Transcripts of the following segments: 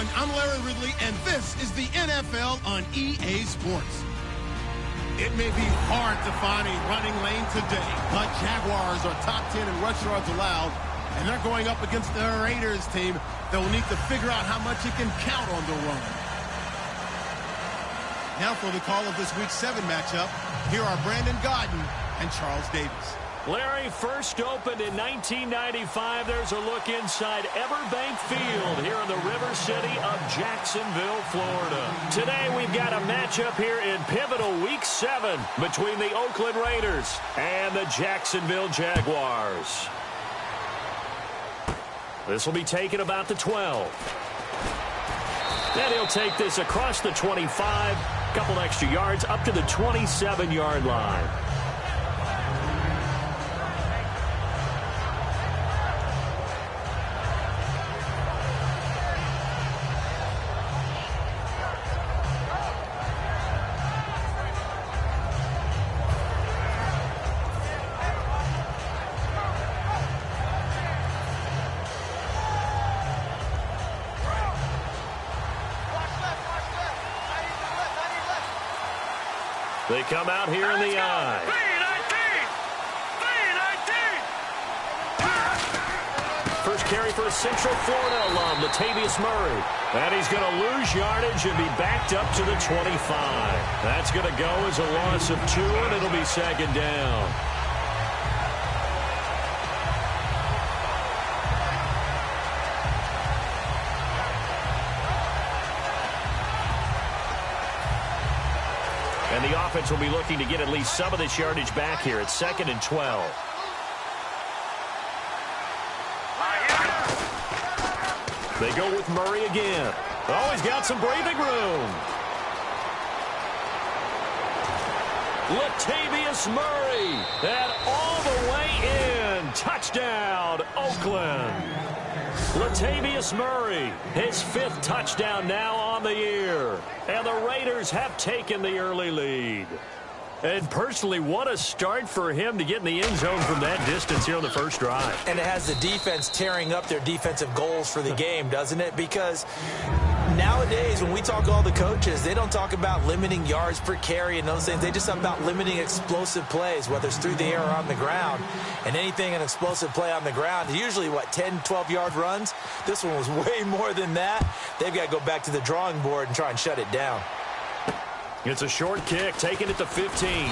everyone. I'm Larry Ridley, and this is the NFL on EA Sports. It may be hard to find a running lane today, but Jaguars are top 10 in rush yards allowed, and they're going up against the Raiders team that will need to figure out how much it can count on the run. Now for the call of this Week 7 matchup, here are Brandon Gaudin and Charles Davis. Larry, first opened in 1995. There's a look inside Everbank Field here in the River City of Jacksonville, Florida. Today we've got a matchup here in pivotal Week 7 between the Oakland Raiders and the Jacksonville Jaguars. This will be taken about the 12. Then he'll take this across the 25, couple extra yards up to the 27-yard line. They come out here in the eye. First carry for a Central Florida alum, Latavius Murray. And he's going to lose yardage and be backed up to the 25. That's going to go as a loss of 2, and it'll be second down. And the offense will be looking to get at least some of this yardage back here at 2nd and 12. They go with Murray again. Oh, he's got some breathing room. Latavius Murray. And all the way in. Touchdown, Oakland. Latavius Murray, his 5th touchdown now on the year. And the Raiders have taken the early lead. And personally, what a start for him to get in the end zone from that distance here on the first drive. And it has the defense tearing up their defensive goals for the game, doesn't it? Because nowadays, when we talk to all the coaches, they don't talk about limiting yards per carry and those things. They just talk about limiting explosive plays, whether it's through the air or on the ground. And anything an explosive play on the ground, usually, 10, 12-yard runs? This one was way more than that. They've got to go back to the drawing board and try and shut it down. It's a short kick, taking it to 15.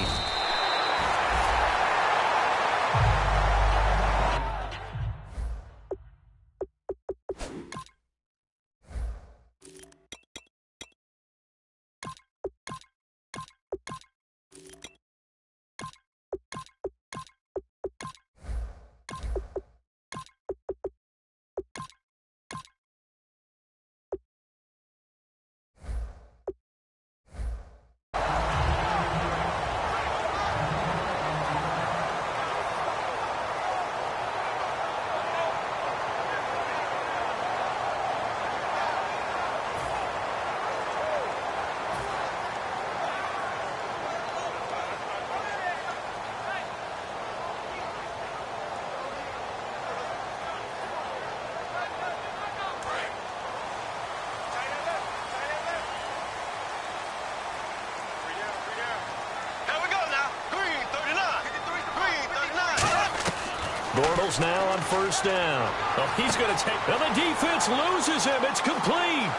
Bortles now on first down. Oh, he's going to take... Now the defense loses him. It's complete.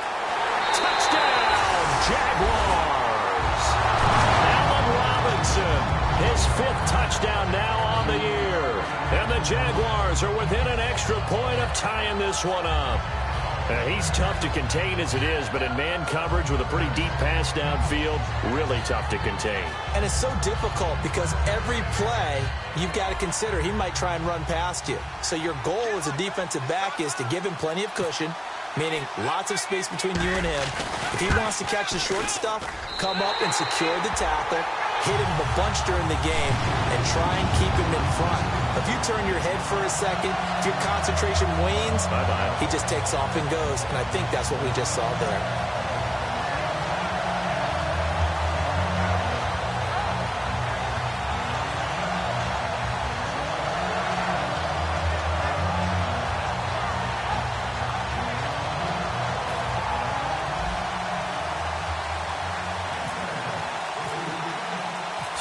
Touchdown, Jaguars. Allen Robinson, his 5th touchdown now on the year. And the Jaguars are within an extra point of tying this one up. He's tough to contain as it is, but in man coverage with a pretty deep pass downfield, really tough to contain. And it's so difficult because every play you've got to consider he might try and run past you. So your goal as a defensive back is to give him plenty of cushion, meaning lots of space between you and him. If he wants to catch the short stuff, come up and secure the tackle, hit him a bunch during the game, and try and keep him in front. If you turn your head for a second, if your concentration wanes, bye-bye. He just takes off and goes, and I think that's what we just saw there.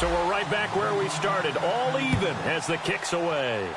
So we're right back where we started, all even as the kick's away.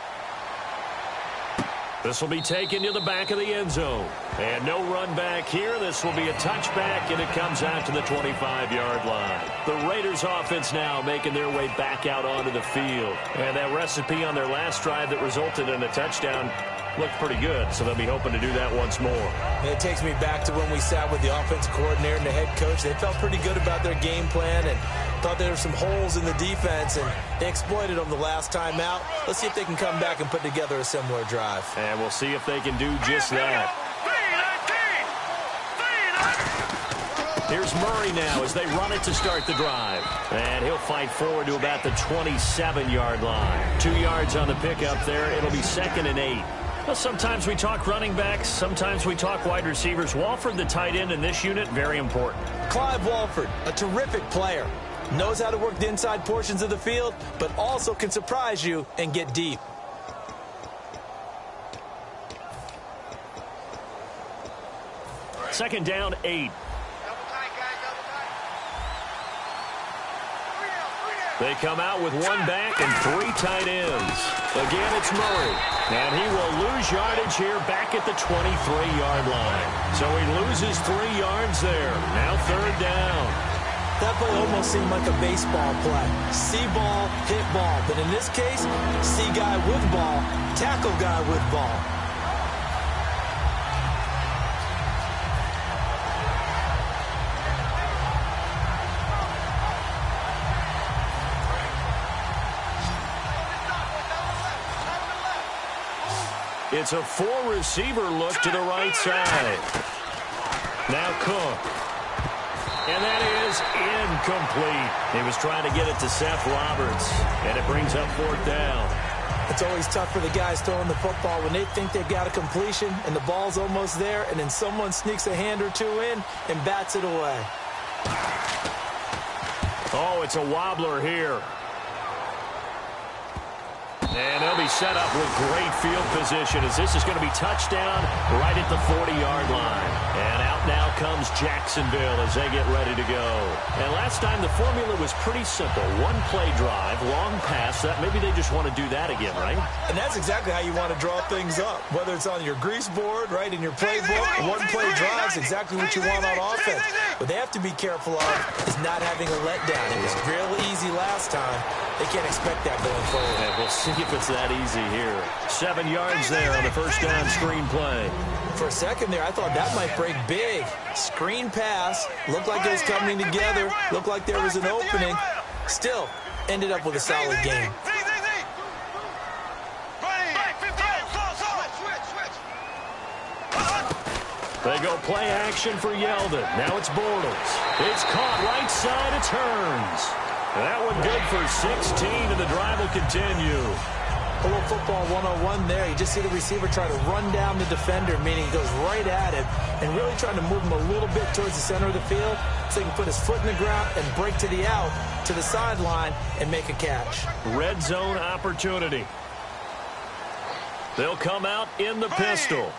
This will be taken to the back of the end zone. And no run back here. This will be a touchback, and it comes out to the 25-yard line. The Raiders offense now making their way back out onto the field. And that recipe on their last drive that resulted in a touchdown looked pretty good, so they'll be hoping to do that once more. And it takes me back to when we sat with the offensive coordinator and the head coach. They felt pretty good about their game plan and thought there were some holes in the defense, and they exploited them the last time out. Let's see if they can come back and put together a similar drive. And we'll see if they can do just that. Here's Murray now as they run it to start the drive. And he'll fight forward to about the 27-yard line. 2 yards on the pickup there. It'll be 2nd and 8. Well, sometimes we talk running backs. Sometimes we talk wide receivers. Walford, the tight end in this unit, very important. Clive Walford, a terrific player. Knows how to work the inside portions of the field, but also can surprise you and get deep. Second down, 8. They come out with 1 back and 3 tight ends. Again, it's Murray. And he will lose yardage here back at the 23-yard line. So he loses 3 yards there. Now 3rd down. That play almost seemed like a baseball play. See ball, hit ball. But in this case, see guy with ball, tackle guy with ball. It's a 4-receiver look to the right side. Now Cook. And that is incomplete. He was trying to get it to Seth Roberts. And it brings up 4th down. It's always tough for the guys throwing the football when they think they've got a completion and the ball's almost there, and then someone sneaks a hand or two in and bats it away. Oh, it's a wobbler here. And they'll be set up with great field position as this is going to be touchdown right at the 40-yard line. And out now comes Jacksonville as they get ready to go. And last time the formula was pretty simple. 1-play drive, long pass. That maybe they just want to do that again, right? And that's exactly how you want to draw things up. Whether it's on your grease board, right, in your playbook, 1-play drive is exactly what you want on offense. What they have to be careful of is not having a letdown. It was real easy last time. They can't expect that going forward. And we'll see if it's that easy here. 7 yards there on the first down screen play. For a second there, I thought that might break big. Screen pass. Looked like it was coming together. Looked like there was an opening. Still, ended up with a solid game. They go play action for Yeldon. Now it's Bortles. It's caught right side. It turns. That one good for 16, and the drive will continue. A little football 101 there. You just see the receiver try to run down the defender, meaning he goes right at him, and really trying to move him a little bit towards the center of the field so he can put his foot in the ground and break to the out, to the sideline, and make a catch. Red zone opportunity. They'll come out in the pistol.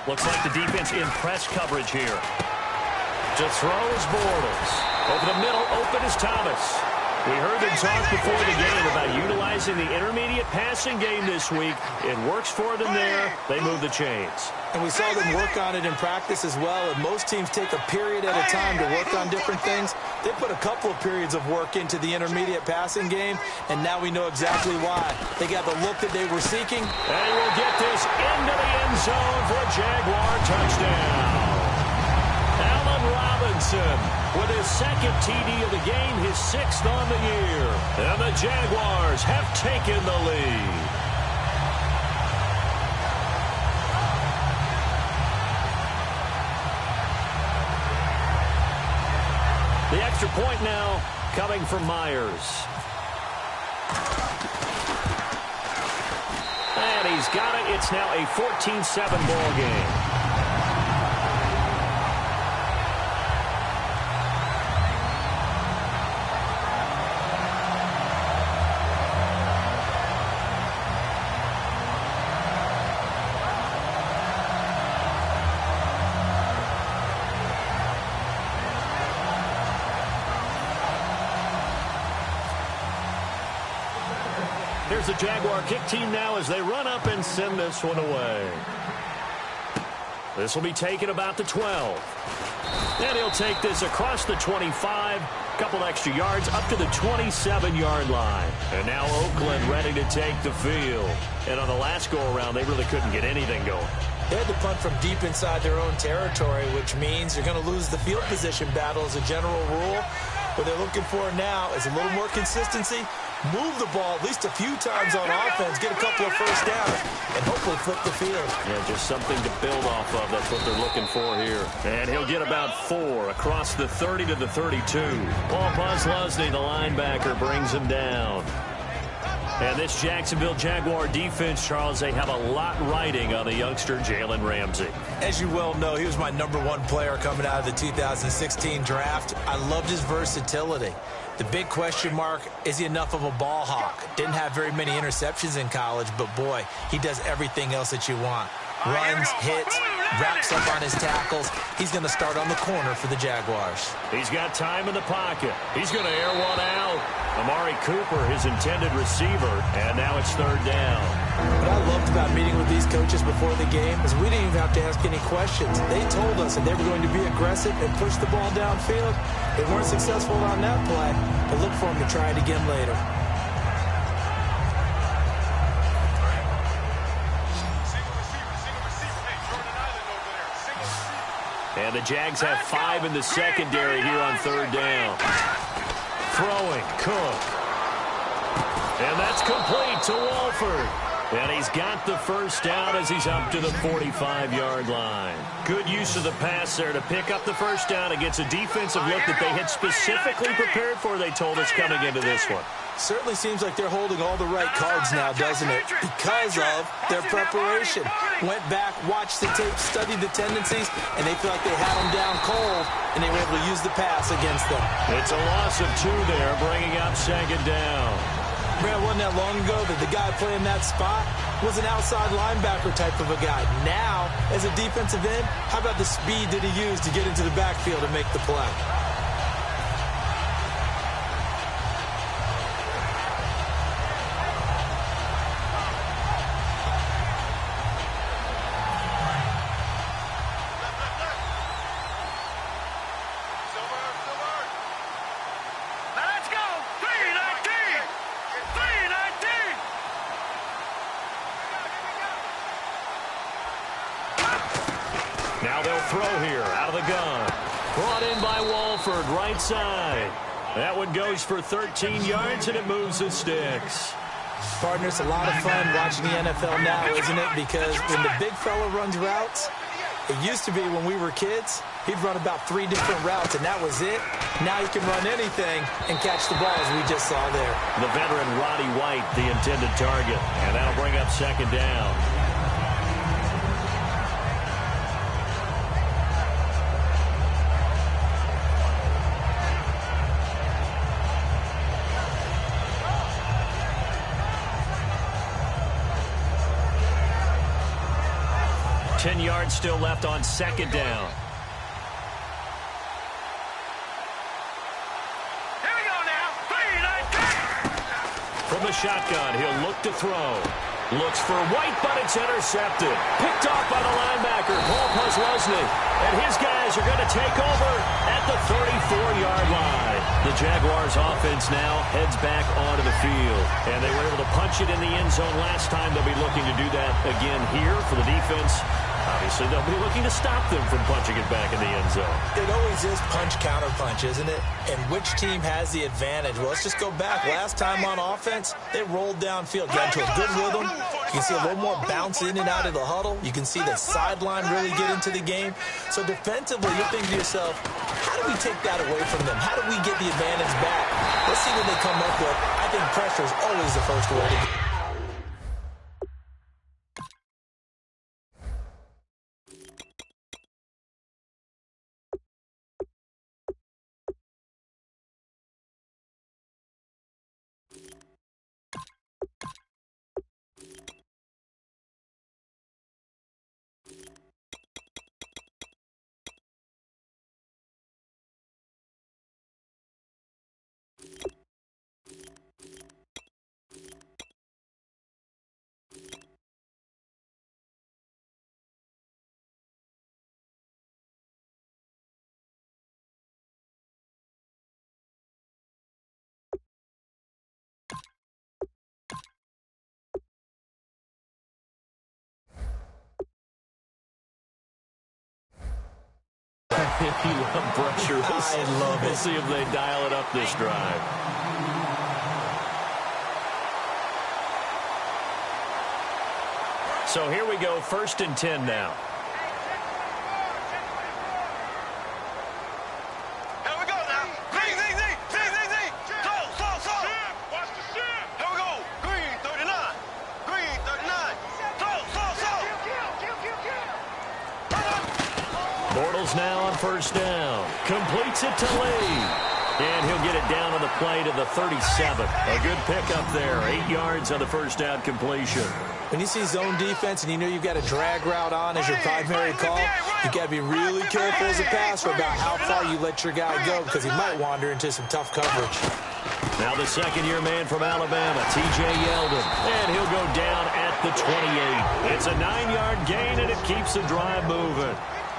Looks like the defense in press coverage here. To throw is Bortles. Over the middle, open is Thomas. We heard them talk before the game about utilizing the intermediate passing game this week. It works for them there. They move the chains. And we saw them work on it in practice as well. And most teams take a period at a time to work on different things. They put a couple of periods of work into the intermediate passing game, and now we know exactly why. They got the look that they were seeking. And we'll get this into the end zone for a Jaguar touchdown. Allen Robinson with his 2nd TD of the game, his 6th on the year. And the Jaguars have taken the lead. The extra point now coming from Myers. And he's got it. It's now a 14-7 ball game. Here's the Jaguar kick team now as they run up and send this one away. This will be taken about the 12. And he'll take this across the 25, couple extra yards up to the 27-yard line. And now Oakland ready to take the field. And on the last go-around, they really couldn't get anything going. They had to punt from deep inside their own territory, which means you're going to lose the field position battle as a general rule. What they're looking for now is a little more consistency, move the ball at least a few times on offense, get a couple of first downs, and hopefully flip the field. Yeah, just something to build off of. That's what they're looking for here. And he'll get about 4 across the 30 to the 32. Paul Posluszny, the linebacker, brings him down. And this Jacksonville Jaguar defense, Charles, they have a lot riding on the youngster Jalen Ramsey. As you well know, he was my #1 player coming out of the 2016 draft. I loved his versatility. The big question mark, is he enough of a ball hawk? Didn't have very many interceptions in college, but boy, he does everything else that you want. Runs, hits, wraps up on his tackles. He's going to start on the corner for the Jaguars. He's got time in the pocket. He's going to air one out. Amari Cooper, his intended receiver, and now it's 3rd down. What I loved about meeting with these coaches before the game is we didn't even have to ask any questions. They told us that they were going to be aggressive and push the ball downfield. They weren't successful on that play, but look for them to try it again later. And the Jags have 5 in the secondary here on 3rd down. Throwing, Cook. And that's complete to Walford. And he's got the first down as he's up to the 45-yard line. Good use of the pass there to pick up the first down against a defensive look that they had specifically prepared for, they told us, coming into this one. Certainly seems like they're holding all the right cards now, doesn't it? Because of their preparation. Went back, watched the tape, studied the tendencies, and they feel like they had them down cold, and they were able to use the pass against them. It's a loss of 2 there, bringing up 2nd down. Man, it wasn't that long ago that the guy playing that spot was an outside linebacker type of a guy. Now, as a defensive end, how about the speed that he used to get into the backfield and make the play? Now they'll throw here out of the gun. Brought in by Walford, right side. That one goes for 13 yards, and it moves the sticks. Partner, it's a lot of fun watching the NFL now, isn't it? Because when the big fella runs routes, it used to be when we were kids, he'd run about 3 different routes, and that was it. Now he can run anything and catch the ball, as we just saw there. The veteran Roddy White, the intended target, and that'll bring up 2nd down. Yards still left on 2nd down. Here we go now. 3-9. From the shotgun, he'll look to throw. Looks for White, but it's intercepted. Picked off by the linebacker, Paul Posluszny. And his guys are going to take over at the 34-yard line. The Jaguars offense now heads back onto the field. And they were able to punch it in the end zone last time. They'll be looking to do that again here for the defense. Obviously, they'll be looking to stop them from punching it back in the end zone. It always is punch-counter-punch, isn't it? And which team has the advantage? Well, let's just go back. Last time on offense, they rolled downfield, got into a good rhythm. You can see a little more bounce in and out of the huddle. You can see the sideline really get into the game. So defensively, you're thinking to yourself, how do we take that away from them? How do we get the advantage back? Let's see what they come up with. I think pressure is always the first way to get. You love pressure. I love it. We'll see if they dial it up this drive. So here we go, 1st and 10 now. Here we go now. Green, slow. Watch the ship. Here we go. Green, 39. Green, 39. Slow. Bortles now on 1st down. Completes it to Lee. And he'll get it down on the play to the 37. A good pickup there. 8 yards on the 1st down completion. When you see zone defense and you know you've got a drag route on as your primary call, you've got to be really careful as a passer about how far you let your guy go because he might wander into some tough coverage. Now the second-year man from Alabama, T.J. Yeldon. And he'll go down at the 28. It's a 9-yard gain, and it keeps the drive moving.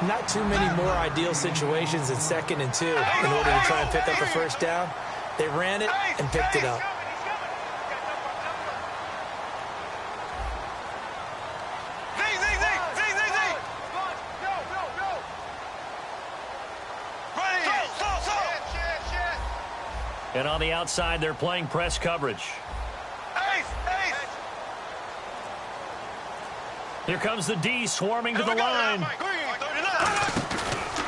Not too many more ideal situations in 2nd and 2 in order to try and pick up a 1st down. They ran it and picked it up. And on the outside, they're playing press coverage. Here comes the D swarming to the line.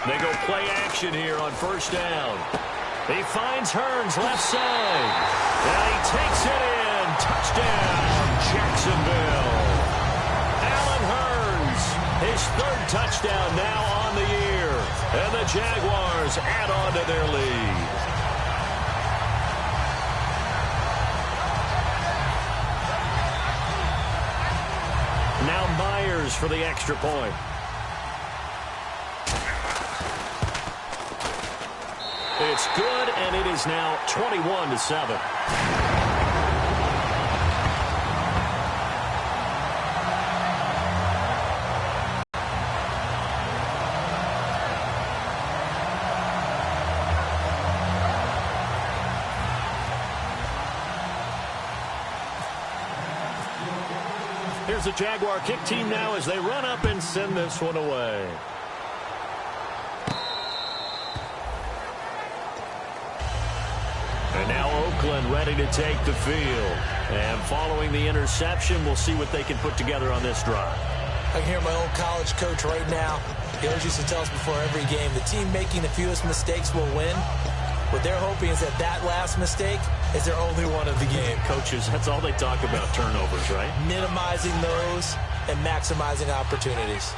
They go play action here on 1st down. He finds Hearns left side. And he takes it in. Touchdown, Jacksonville. Allen Hearns, his 3rd touchdown now on the year. And the Jaguars add on to their lead. Now Myers for the extra point. It's good, and it is now 21-7. Here's the Jaguar kick team now as they run up and send this one away. And now Oakland ready to take the field. And following the interception, we'll see what they can put together on this drive. I can hear my old college coach right now. He always used to tell us before every game, the team making the fewest mistakes will win. What they're hoping is that that last mistake is their only one of the game. Coaches, that's all they talk about, turnovers, right? Minimizing those and maximizing opportunities.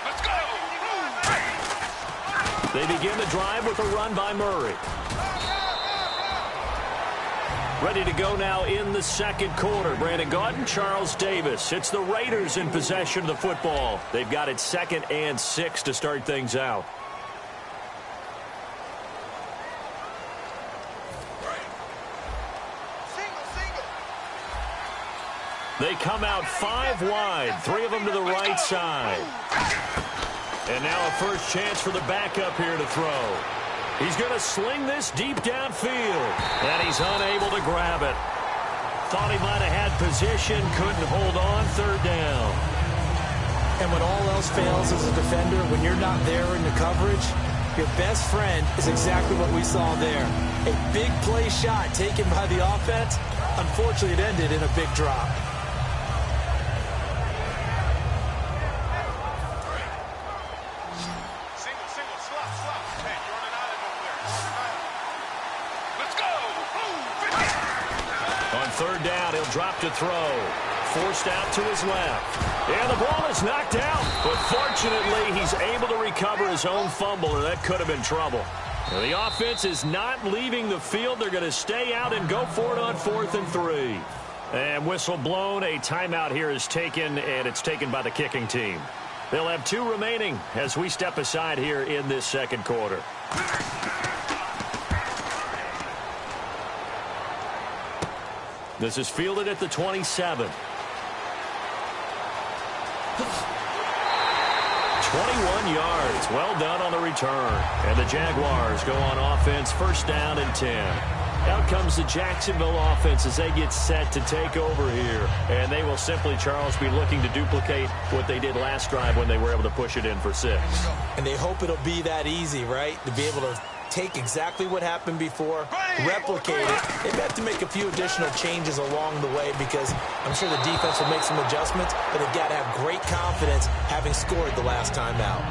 Let's go. They begin the drive with a run by Murray. Ready to go now in the 2nd quarter. Brandon Gaudin, Charles Davis. It's the Raiders in possession of the football. They've got it 2nd and 6 to start things out. They come out 5 wide, 3 of them to the right side. And now a first chance for the backup here to throw. He's going to sling this deep downfield, and he's unable to grab it. Thought he might have had position, couldn't hold on, 3rd down. And when all else fails as a defender, when you're not there in the coverage, your best friend is exactly what we saw there. A big play shot taken by the offense. Unfortunately, it ended in a big drop. On 3rd down, he'll drop to throw. Forced out to his left. And the ball is knocked out. But fortunately, he's able to recover his own fumble, or that could have been trouble. Now, the offense is not leaving the field. They're going to stay out and go for it on 4th and 3. And whistle blown. A timeout here is taken, and it's taken by the kicking team. They'll have 2 remaining as we step aside here in this 2nd quarter. This is fielded at the 27. 21 yards. Well done on the return. And the Jaguars go on offense, 1st down and 10. Out comes the Jacksonville offense as they get set to take over here. And they will simply, Charles, be looking to duplicate what they did last drive when they were able to push it in for 6. And they hope it'll be that easy, right? To be able to take exactly what happened before, replicate it. They've had to make a few additional changes along the way because I'm sure the defense will make some adjustments, but they've got to have great confidence having scored the last time out.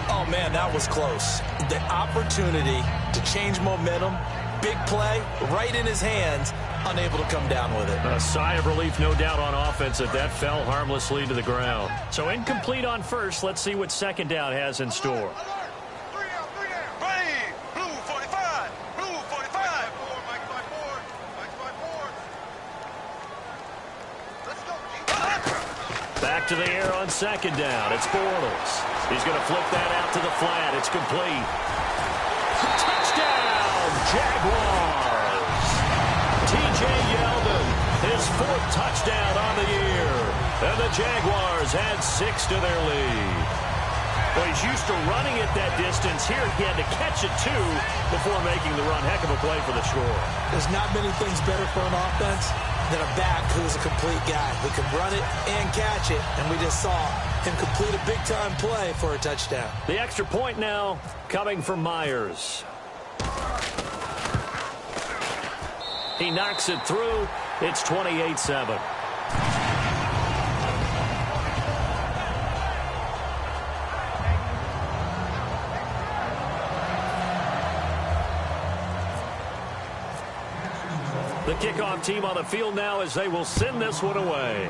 Oh, man, that was close. The opportunity to change momentum, big play, right in his hands, unable to come down with it. A sigh of relief, no doubt, on offense that fell harmlessly to the ground. So incomplete on first. Let's see what second down has in store. Back to the air on second down. It's Bortles. He's going to flip that out to the flat. It's complete. Touchdown, Jaguars. T.J. Yeldon, his 4th touchdown on the year. And the Jaguars add 6 to their lead. Well, he's used to running it that distance. Here he had to catch it, too, before making the run. Heck of a play for the score. There's not many things better for an offense than a back who's a complete guy who can run it and catch it. And we just saw him complete a big-time play for a touchdown. The extra point now coming from Myers. He knocks it through. It's 28-7. The kickoff team on the field now as they will send this one away.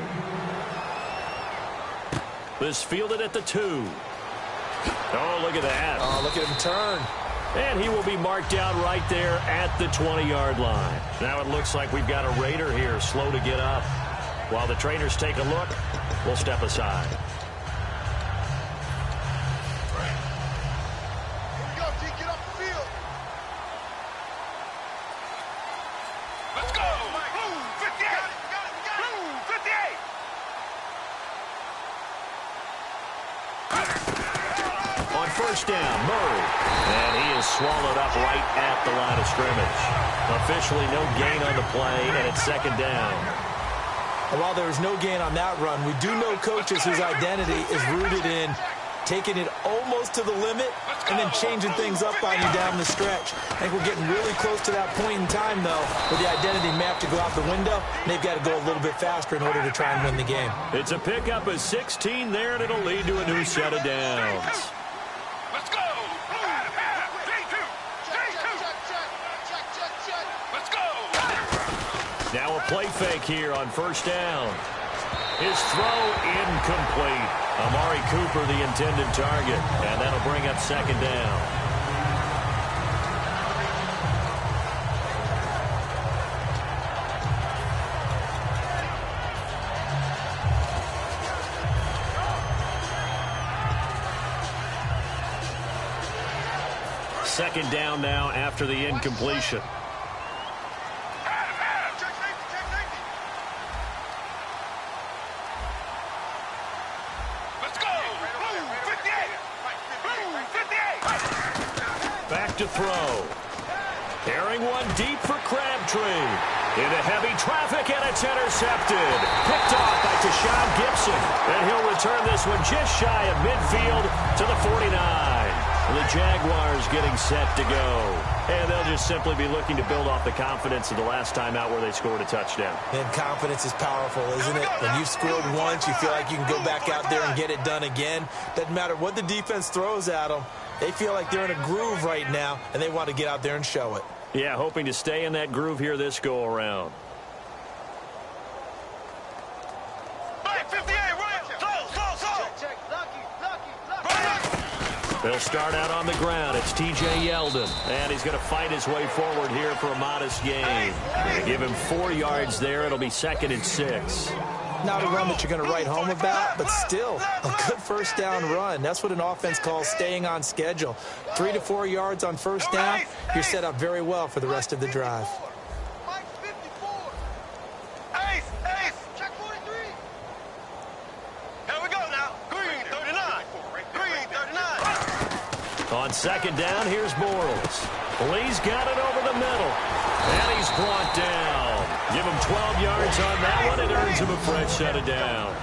This fielded at the 2. Oh, look at that. Oh, look at him turn. And he will be marked down right there at the 20-yard line. Now it looks like we've got a Raider here slow to get up. While the trainers take a look, we'll step aside. First down, Murray. And he is swallowed up right at the line of scrimmage. Officially no gain on the play, and it's second down. And while there was no gain on that run, we do know coaches whose identity is rooted in taking it almost to the limit and then changing things up on you down the stretch. I think we're getting really close to that point in time, though, where the identity may have to go out the window, and they've got to go a little bit faster in order to try and win the game. It's a pickup of 16 there, and it'll lead to a new set of downs. Now a play fake here on first down. His throw incomplete. Amari Cooper the intended target, and that'll bring up second down. Second down now after the incompletion. To throw. Carrying one deep for Crabtree. Into heavy traffic, and it's intercepted. Picked off by Tashawn Gibson. And he'll return this one just shy of midfield to the 49. The Jaguars getting set to go. And they'll just simply be looking to build off the confidence of the last time out where they scored a touchdown. And confidence is powerful, isn't it? When you've scored once, you feel like you can go back out there and get it done again. Doesn't matter what the defense throws at them. They feel like they're in a groove right now, and they want to get out there and show it. Yeah, hoping to stay in that groove here this go-around. They'll start out on the ground. It's T.J. Yeldon, and he's going to fight his way forward here for a modest gain. Give him 4 yards there. It'll be 2nd and 6. Not a run that you're going to write home about, but still a good first down run. That's what an offense calls staying on schedule. 3 to 4 yards on first down, you're set up very well for the rest of the drive. Check 43. Here we go now. Green 39. Green 39. On second down, here's Bortles. Lee's got it over the middle. And he's 12 yards on that one. It earns him a fresh set of downs.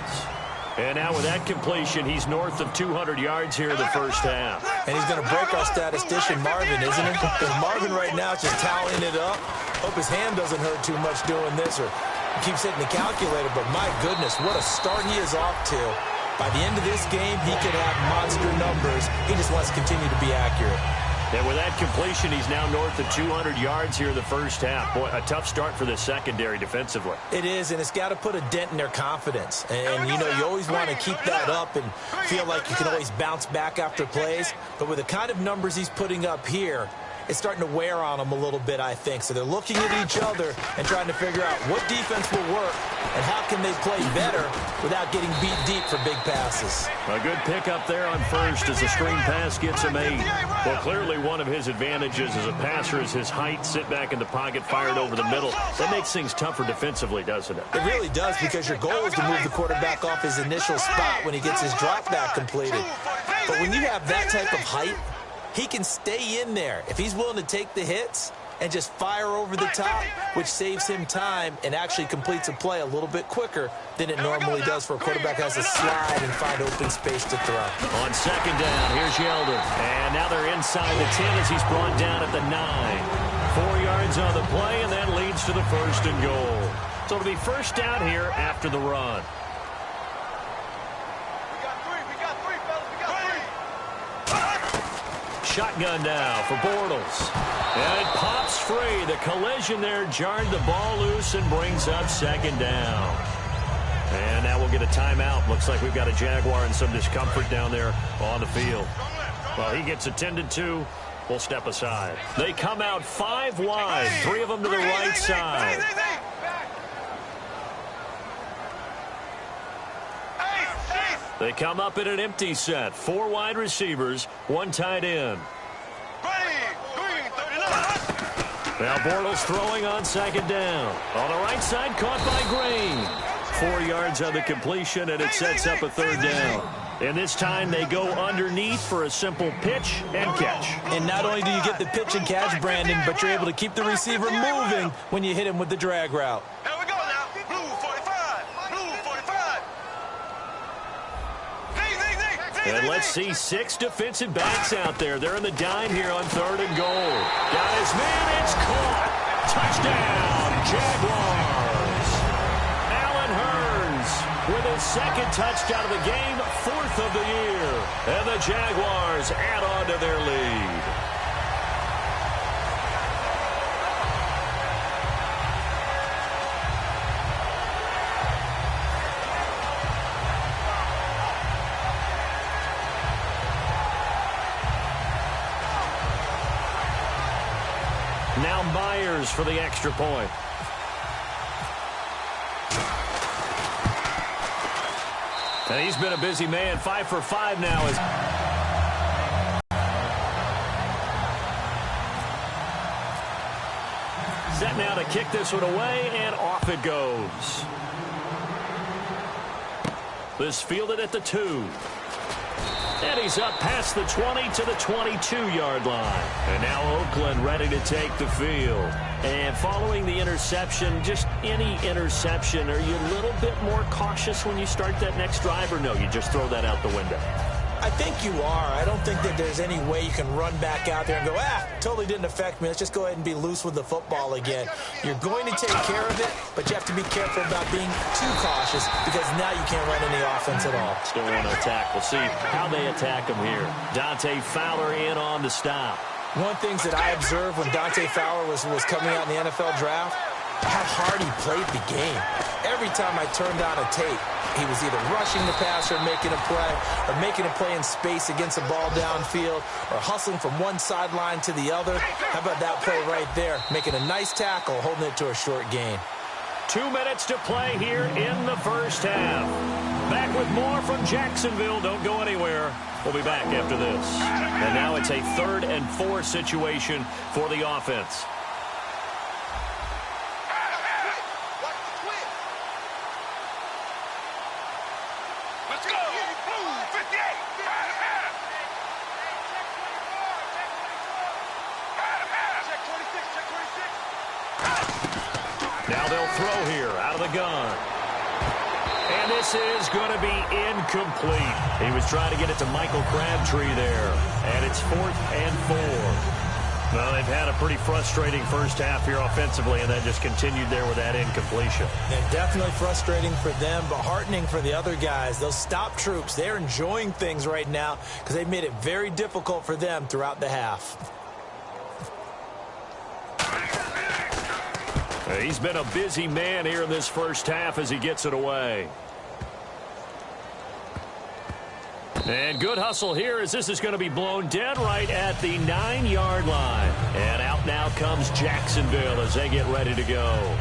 And now with that completion, he's north of 200 yards here in the first half. And he's going to break our statistician, Marvin, isn't he? Because Marvin right now is just tallying it up. Hope his hand doesn't hurt too much doing this, or he keeps hitting the calculator. But my goodness, what a start he is off to. By the end of this game, he could have monster numbers. He just wants to continue to be accurate. And with that completion, he's now north of 200 yards here in the first half. Boy, a tough start for the secondary defensively. It is, and it's got to put a dent in their confidence. And, you know, you always want to keep that up and feel like you can always bounce back after plays. But with the kind of numbers he's putting up here, it's starting to wear on them a little bit, I think. So they're looking at each other and trying to figure out what defense will work and how can they play better without getting beat deep for big passes. A good pickup there on first as the screen pass gets him 8. Well, clearly one of his advantages as a passer is his height. Sit back in the pocket, fired over the middle. That makes things tougher defensively, doesn't it? It really does, because your goal is to move the quarterback off his initial spot when he gets his drop back completed. But when you have that type of height, he can stay in there if he's willing to take the hits and just fire over the top, which saves him time and actually completes a play a little bit quicker than it normally does for a quarterback who has to slide and find open space to throw. On second down, here's Yeldon. And now they're inside the 10 as he's brought down at the 9. 4 yards on the play, and that leads to the first and goal. So it'll be first down here after the run. Shotgun now for Bortles. And it pops free. The collision there jarred the ball loose and brings up second down. And now we'll get a timeout. Looks like we've got a Jaguar in some discomfort down there on the field. Well, he gets attended to. We'll step aside. They come out 5 wide. 3 of them to the right side. They come up in an empty set. 4 wide receivers, 1 tight end. Now Bortles throwing on second down. On the right side, caught by Green. 4 yards on the completion, and it sets up a third down. And this time they go underneath for a simple pitch and catch. And not only do you get the pitch and catch, Brandon, but you're able to keep the receiver moving when you hit him with the drag route. And let's see 6 defensive backs out there. They're in the dime here on 3rd and goal. Got his man. It's caught. Touchdown, Jaguars. Allen Hurns with his 2nd touchdown of the game, 4th of the year. And the Jaguars add on to their lead. Now Myers for the extra point. And he's been a busy man. 5 for 5 now. Set now to kick this one away, and off it goes. This fielded at the 2. And he's up past the 20 to the 22-yard line. And now Oakland ready to take the field. And following the interception, just any interception, are you a little bit more cautious when you start that next drive, or no, you just throw that out the window? I think you are. I don't think that there's any way you can run back out there and go, totally didn't affect me. Let's just go ahead and be loose with the football again. You're going to take care of it, but you have to be careful about being too cautious, because now you can't run any offense at all. Still want to attack. We'll see how they attack him here. Dante Fowler in on the stop. One of the things that I observed when Dante Fowler was coming out in the NFL draft, how hard he played the game. Every time I turned on a tape, he was either rushing the passer, making a play, or making a play in space against a ball downfield, or hustling from one sideline to the other. How about that play right there? Making a nice tackle, holding it to a short gain. 2 minutes to play here in the first half. Back with more from Jacksonville. Don't go anywhere. We'll be back after this. And now it's a 3rd and 4 situation for the offense. Now they'll throw here out of the gun. And this is going to be incomplete. He was trying to get it to Michael Crabtree there. And it's 4th and 4. Well, they've had a pretty frustrating first half here offensively, and then just continued there with that incompletion. And definitely frustrating for them, but heartening for the other guys. Those stop troops, they're enjoying things right now because they've made it very difficult for them throughout the half. He's been a busy man here in this first half as he gets it away. And good hustle here as this is going to be blown dead right at the 9-yard line. And out now comes Jacksonville as they get ready to go.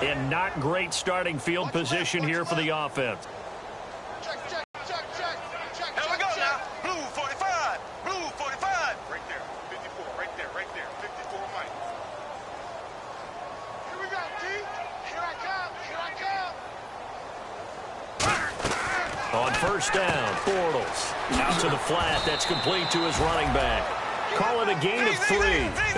And not great starting field position here for the offense. Check. Here we go now. Blue 45. Blue 45. Right there. 54. Right there. 54, Mike. Here we go, D. Here I come. On first down, Bortles. Out to the flat. That's complete to his running back. Call it a gain of 3.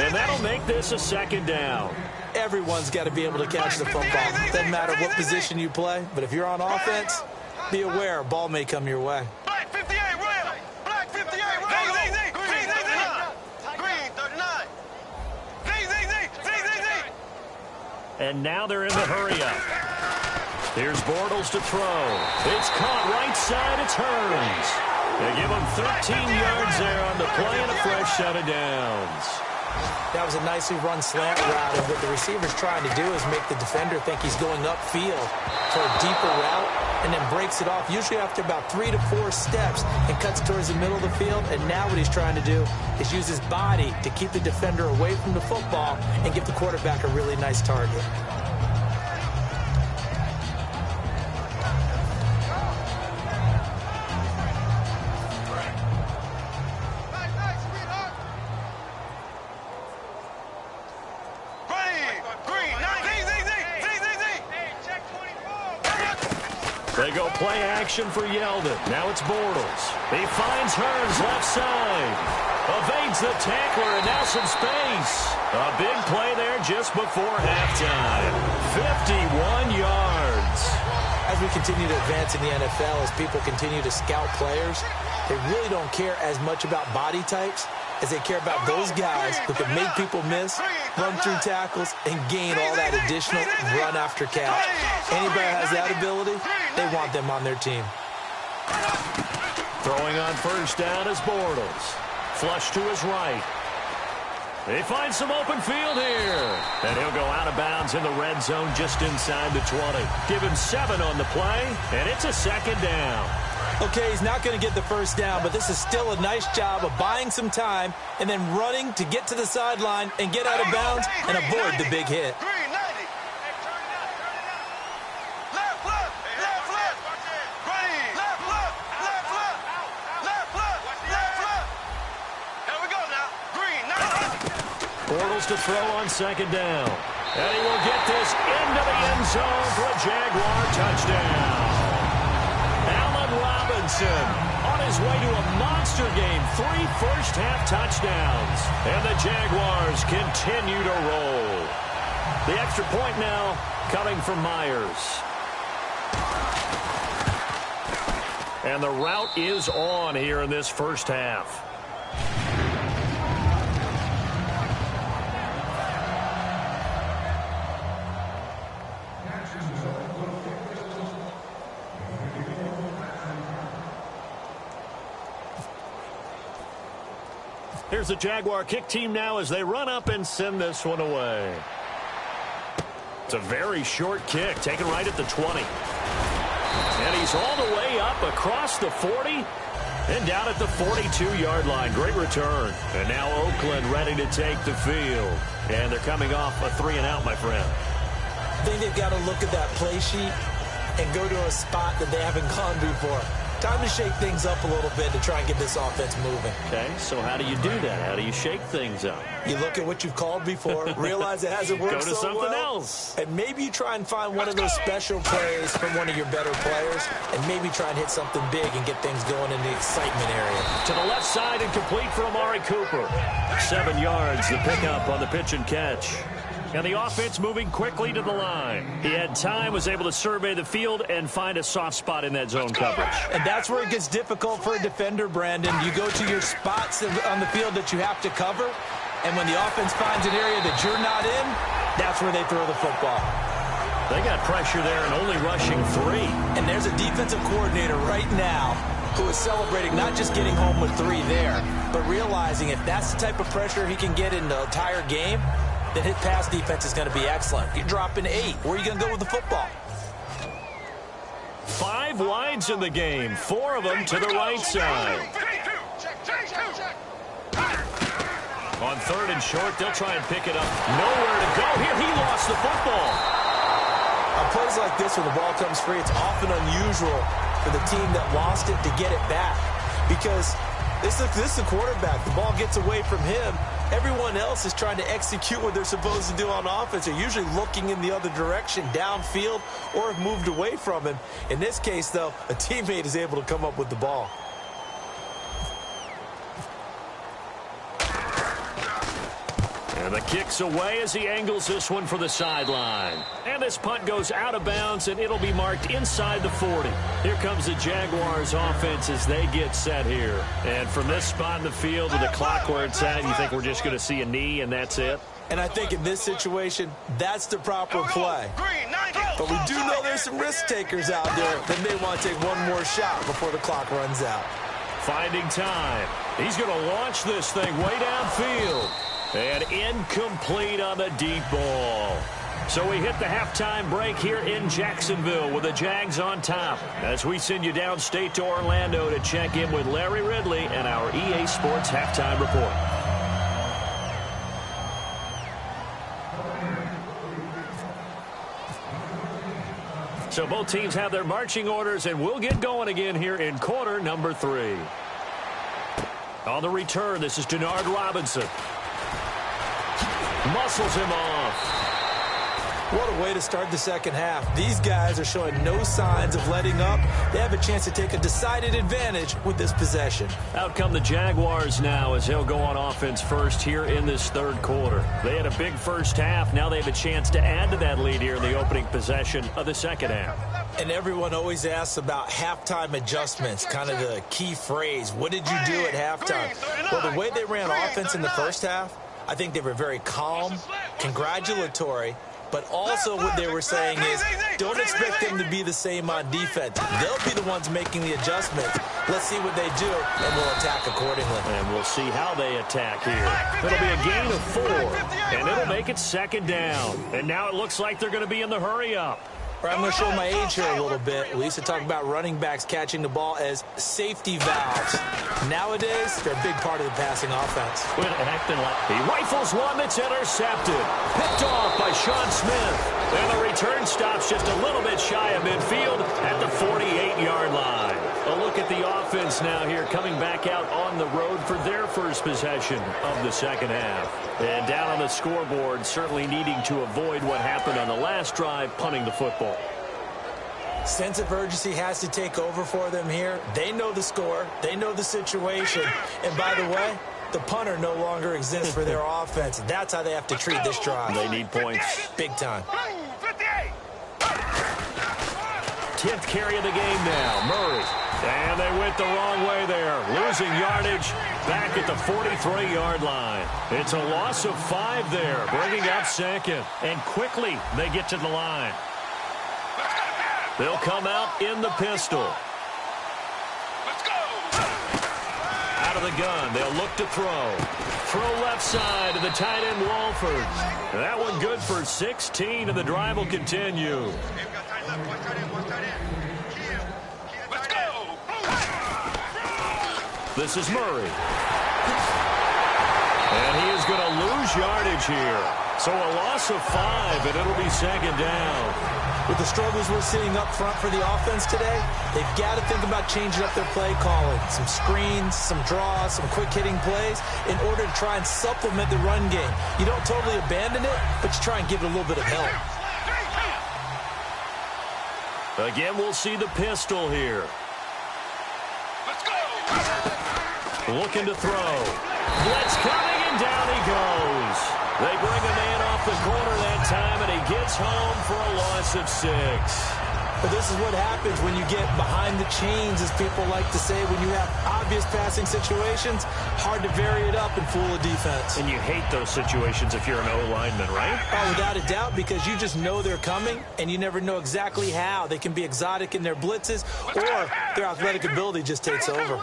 And that'll make this a 2nd down. Everyone's got to be able to catch the football. Doesn't matter what position you play, but if you're on offense, be aware a ball may come your way. Black 58, Royal. Black 58, Royal. Green 39. And now they're in the hurry-up. Here's Bortles to throw. It's caught right side. It's Hearns. They give him 13 yards there on the play and a fresh set of downs. That was a nicely run slant route, and what the receiver's trying to do is make the defender think he's going upfield for a deeper route, and then breaks it off, usually after about 3 to 4 steps, and cuts towards the middle of the field. And now what he's trying to do is use his body to keep the defender away from the football and give the quarterback a really nice target. They go play action for Yeldon. Now it's Bortles. He finds Hearns left side. Evades the tackler, and now some space. A big play there just before halftime. 51 yards. As we continue to advance in the NFL, as people continue to scout players, they really don't care as much about body types as they care about those guys who can make people miss, run through tackles, and gain all that additional run after catch. Anybody that has that ability, they want them on their team. Throwing on first down is Bortles. Flush to his right. He finds some open field here. And he'll go out of bounds in the red zone just inside the 20. Give him 7 on the play, and it's a 2nd down. Okay, he's not going to get the first down, but this is still a nice job of buying some time and then running to get to the sideline and get out of bounds and avoid the big hit. Bortles to throw on 2nd down. And he will get this into the end zone for a Jaguar touchdown. Allen Robinson on his way to a monster game. 3 first-half touchdowns. And the Jaguars continue to roll. The extra point now coming from Myers. And the route is on here in this first half. Here's the Jaguar kick team now as they run up and send this one away. It's a very short kick, taken right at the 20. And he's all the way up across the 40 and down at the 42-yard line. Great return. And now Oakland ready to take the field. And they're coming off a 3-and-out, my friend. I think they've got to look at that play sheet and go to a spot that they haven't gone before. Time to shake things up a little bit to try and get this offense moving. Okay, so how do you do that? How do you shake things up? You look at what you've called before, realize it hasn't worked Go to so something well, else. and maybe you try and find one of those special plays from one of your better players, and maybe try and hit something big and get things going in the excitement area. To the left side and complete for Amari Cooper. 7 yards, the pickup on the pitch and catch. And the offense moving quickly to the line. He had time, was able to survey the field and find a soft spot in that zone coverage. And that's where it gets difficult for a defender, Brandon. You go to your spots on the field that you have to cover, and when the offense finds an area that you're not in, that's where they throw the football. They got pressure there and only rushing 3. And there's a defensive coordinator right now who is celebrating not just getting home with 3 there, but realizing if that's the type of pressure he can get in the entire game, then his pass defense is going to be excellent. You're dropping 8. Where are you going to go with the football? 5 wides in the game, 4 of them to the right side. On 3rd and short, they'll try and pick it up. Nowhere to go here. He lost the football. On plays like this, when the ball comes free, it's often unusual for the team that lost it to get it back. Because this is the quarterback. The ball gets away from him. Everyone else is trying to execute what they're supposed to do on offense. They're usually looking in the other direction, downfield, or have moved away from him. In this case, though, a teammate is able to come up with the ball. And the kick's away as he angles this one for the sideline. And this punt goes out of bounds, and it'll be marked inside the 40. Here comes the Jaguars offense as they get set here. And from this spot in the field with the clock where it's at, you think we're just going to see a knee and that's it? And I think in this situation, that's the proper play. But we do know there's some risk takers out there that may want to take one more shot before the clock runs out. Finding time. He's going to launch this thing way downfield. And incomplete on the deep ball. So we hit the halftime break here in Jacksonville with the Jags on top. As we send you downstate to Orlando to check in with Larry Ridley and our EA Sports Halftime Report. So both teams have their marching orders, and we'll get going again here in quarter number 3. On the return, this is Denard Robinson. Muscles him off. What a way to start the second half. These guys are showing no signs of letting up. They have a chance to take a decided advantage with this possession. Out come the Jaguars now as they'll go on offense first here in this 3rd quarter. They had a big first half. Now they have a chance to add to that lead here in the opening possession of the second half. And everyone always asks about halftime adjustments, kind of the key phrase. What did you do at halftime? Well, the way they ran offense in the first half, I think they were very calm, congratulatory, but also what they were saying is don't expect them to be the same on defense. They'll be the ones making the adjustments. Let's see what they do, and we'll attack accordingly. And we'll see how they attack here. It'll be a gain of 4, and it'll make it 2nd down. And now it looks like they're going to be in the hurry-up. I'm going to show my age here a little bit. We used to talk about running backs catching the ball as safety valves. Nowadays, they're a big part of the passing offense. He rifles one that's intercepted. Picked off by Sean Smith. And the return stops just a little bit shy of midfield at the 48-yard line. A look at the offense now here coming back out on the road for their first possession of the second half. And down on the scoreboard, certainly needing to avoid what happened on the last drive, punting the football. Sense of urgency has to take over for them here. They know the score. They know the situation. And by the way, the punter no longer exists for their offense. That's how they have to treat this drive. They need points. Big time. 10th carry of the game now. Murray. And they went the wrong way there. Losing yardage back at the 43-yard line. It's a loss of 5 there, bringing up 2nd. And quickly they get to the line. They'll come out in the pistol. Out of the gun, they'll look to throw. Throw left side to the tight end, Walford. That one good for 16, and the drive will continue. This is Murray. And he is going to lose yardage here. So a loss of 5, and it'll be 2nd down. With the struggles we're seeing up front for the offense today, they've got to think about changing up their play calling. Some screens, some draws, some quick-hitting plays in order to try and supplement the run game. You don't totally abandon it, but you try and give it a little bit of help. Again, we'll see the pistol here. Let's go. Looking to throw. Blitz coming, and down he goes. They bring a man off the corner that time, and he gets home for a loss of 6. But this is what happens when you get behind the chains, as people like to say. When you have obvious passing situations, hard to vary it up and fool a defense. And you hate those situations if you're an O-lineman, right? Oh, without a doubt, because you just know they're coming, and you never know exactly how. They can be exotic in their blitzes, or their athletic ability just takes over.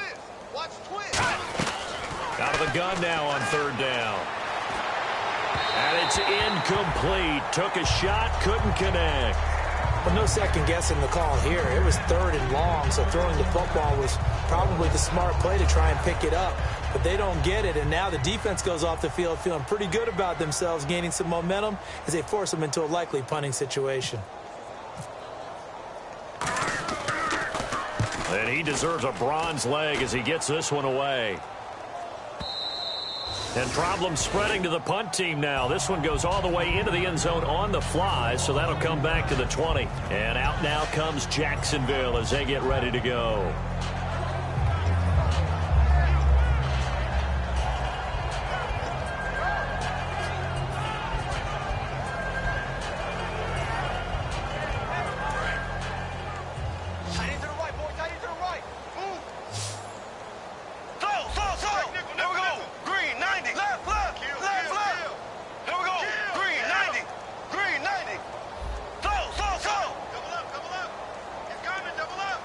Watch twin. Out of the gun now on 3rd down. And it's incomplete. Took a shot, couldn't connect. Well, no second guessing the call here. It was 3rd and long, so throwing the football was probably the smart play to try and pick it up. But they don't get it, and now the defense goes off the field feeling pretty good about themselves, gaining some momentum as they force them into a likely punting situation. And he deserves a bronze leg as he gets this one away. And problems spreading to the punt team now. This one goes all the way into the end zone on the fly, so that'll come back to the 20. And out now comes Jacksonville as they get ready to go. Tight end to the right, boy. Tight end to the right. Move. Slow. There we go. Green, 90. Left. Left. There we go. Green, 90. Green, 90. Slow. Double up. He's coming. Double up.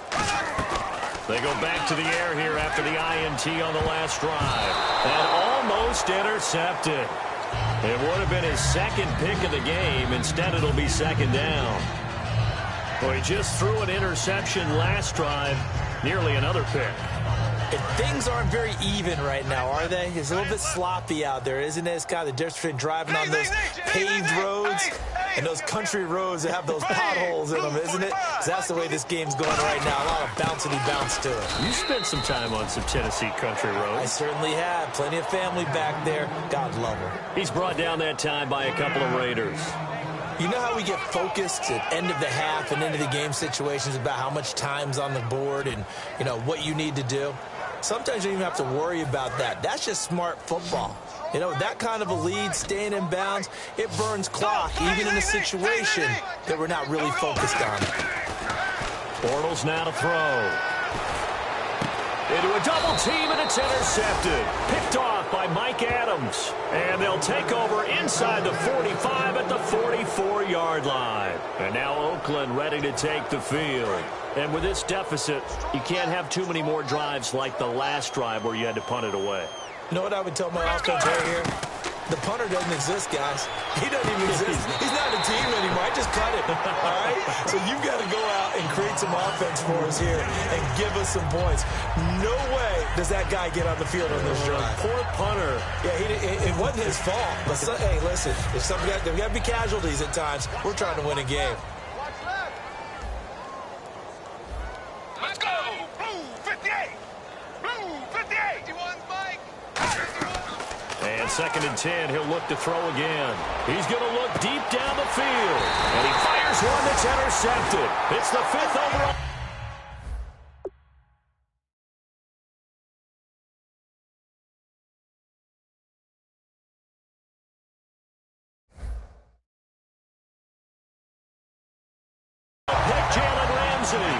They go back to the air here after the INT on the last drive. And almost intercepted. It would have been his second pick of the game. Instead, it'll be 2nd down. Well, he just threw an interception last drive. Nearly another pick. And things aren't very even right now, are they? It's a little bit sloppy out there, isn't it? It's kind of the difference between driving on those paved roads and those country roads that have those potholes in them, isn't it? 'Cause that's the way this game's going right now. A lot of bouncy bounce to it. You spent some time on some Tennessee country I roads. certainly have. Plenty of family back there. God love them. He's brought down that time by a couple of Raiders. You know how we get focused at end of the half and into the game situations about how much time's on the board and, you know, what you need to do? Sometimes you don't even have to worry about that. That's just smart football. You know, that kind of a lead, staying in bounds, it burns clock, even in a situation that we're not really focused on. Bortles now to throw. Into a double team, and it's intercepted. Picked off by Mike Adams. And they'll take over inside the 45 at the 44-yard line. And now Oakland ready to take the field. And with this deficit, you can't have too many more drives like the last drive where you had to punt it away. You know what I would tell my offense right here? The punter doesn't exist, guys. He doesn't even exist. He's not a team anymore. I just cut him. All right? So you've got to go out and create some offense for us here and give us some points. No way does that guy get on the field on this drive. Poor punter. Yeah, it wasn't his fault. But hey, listen, there's got to be casualties at times. We're trying to win a game. Let's go. Blue 58. Blue 58. 51's Mike. 51. And 2nd and 10, he'll look to throw again. He's going to look deep down the field. And he fires one that's intercepted. It's the 5th overall. Pick Jalen Ramsey.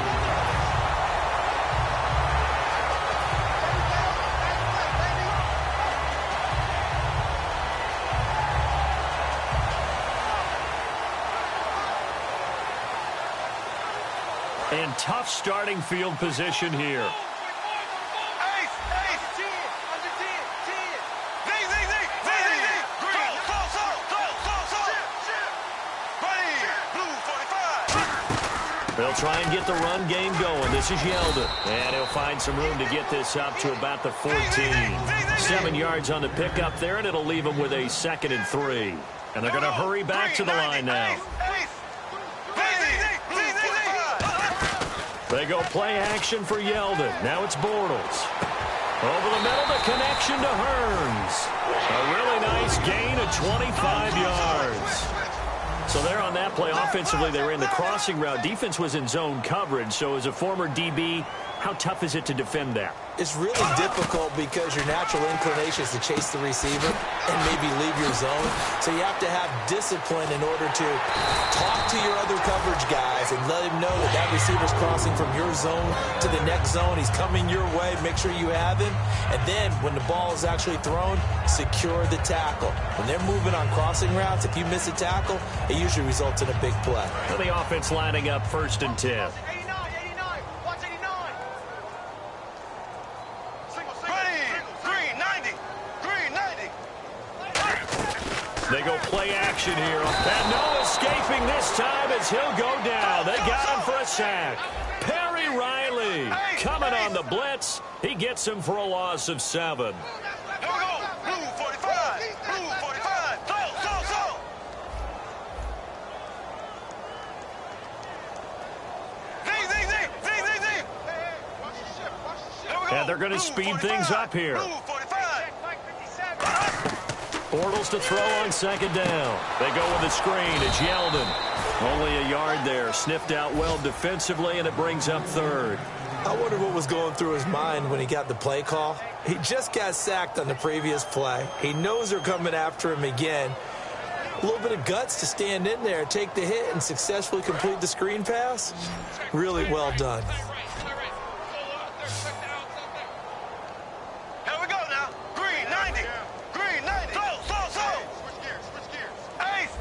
And tough starting field position here. Ace. Under 10. Under 10. Z. Green. Slow. Ready. Blue 45. They'll try and get the run game going. This is Yeldon. And he'll find some room to get this up to about the 14. 7 yards on the pickup there, and it'll leave them with a 2nd and 3. And they're going to hurry back to the line now. Ace. They go play action for Yeldon. Now it's Bortles. Over the middle, the connection to Hearns. A really nice gain of 25 yards. So there on that play, offensively, they ran the crossing route. Defense was in zone coverage. So as a former DB, how tough is it to defend that? It's really difficult because your natural inclination is to chase the receiver and maybe leave your zone. So you have to have discipline in order to talk to your other coverage guys and let him know that that receiver's crossing from your zone to the next zone. He's coming your way. Make sure you have him. And then when the ball is actually thrown, secure the tackle. When they're moving on crossing routes, if you miss a tackle, it usually results in a big play. And the offense lining up 1st and 10. They go play action here. And no escaping this time as he'll go down. They got him for a sack. Perry Riley coming on the blitz. He gets him for a loss of 7. Here we go. Blue 45. Blue 45. So. Zing. And they're going to speed things up here. Blue 45. Bortles to throw on 2nd down. They go with the screen. It's Yeldon. Only a yard there. Sniffed out well defensively, and it brings up 3rd. I wonder what was going through his mind when he got the play call. He just got sacked on the previous play. He knows they're coming after him again. A little bit of guts to stand in there, take the hit, and successfully complete the screen pass. Really well done. Here we go now. Green 90. Green 90. So. Switch gears. Ace.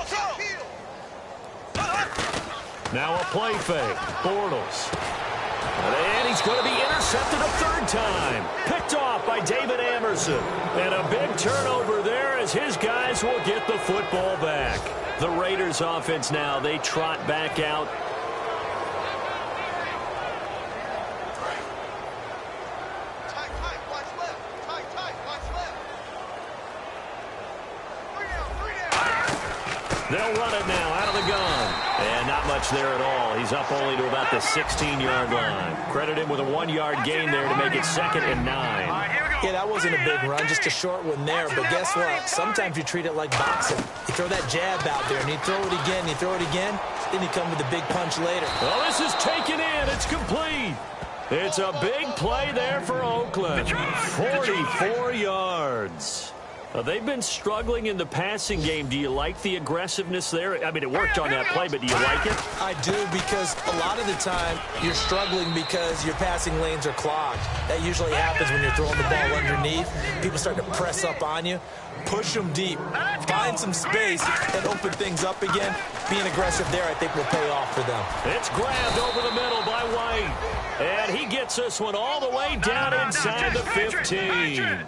So. Now a play fake. Bortles. And he's going to be intercepted a 3rd time. Picked off by David Amerson. And a big turnover there as his guys will get the football back. The Raiders offense now, they trot back out. They'll run it now out of the gun. And not much there at all. He's up only to about the 16-yard line. Credit him with a 1-yard gain there to make it 2nd and 9. Yeah, that wasn't a big run, just a short one there. But guess what? Sometimes you treat it like boxing. You throw that jab out there, and you throw it again, then you come with a big punch later. Well, this is taken in. It's complete. It's a big play there for Oakland. 44 yards. They've been struggling in the passing game. Do you like the aggressiveness there? I mean, it worked on that play, but do you like it? I do, because a lot of the time you're struggling because your passing lanes are clogged. That usually happens when you're throwing the ball underneath. People start to press up on you. Push them deep. Find some space and open things up again. Being aggressive there, I think, will pay off for them. It's grabbed over the middle by White. And he gets this one all the way down inside the 15.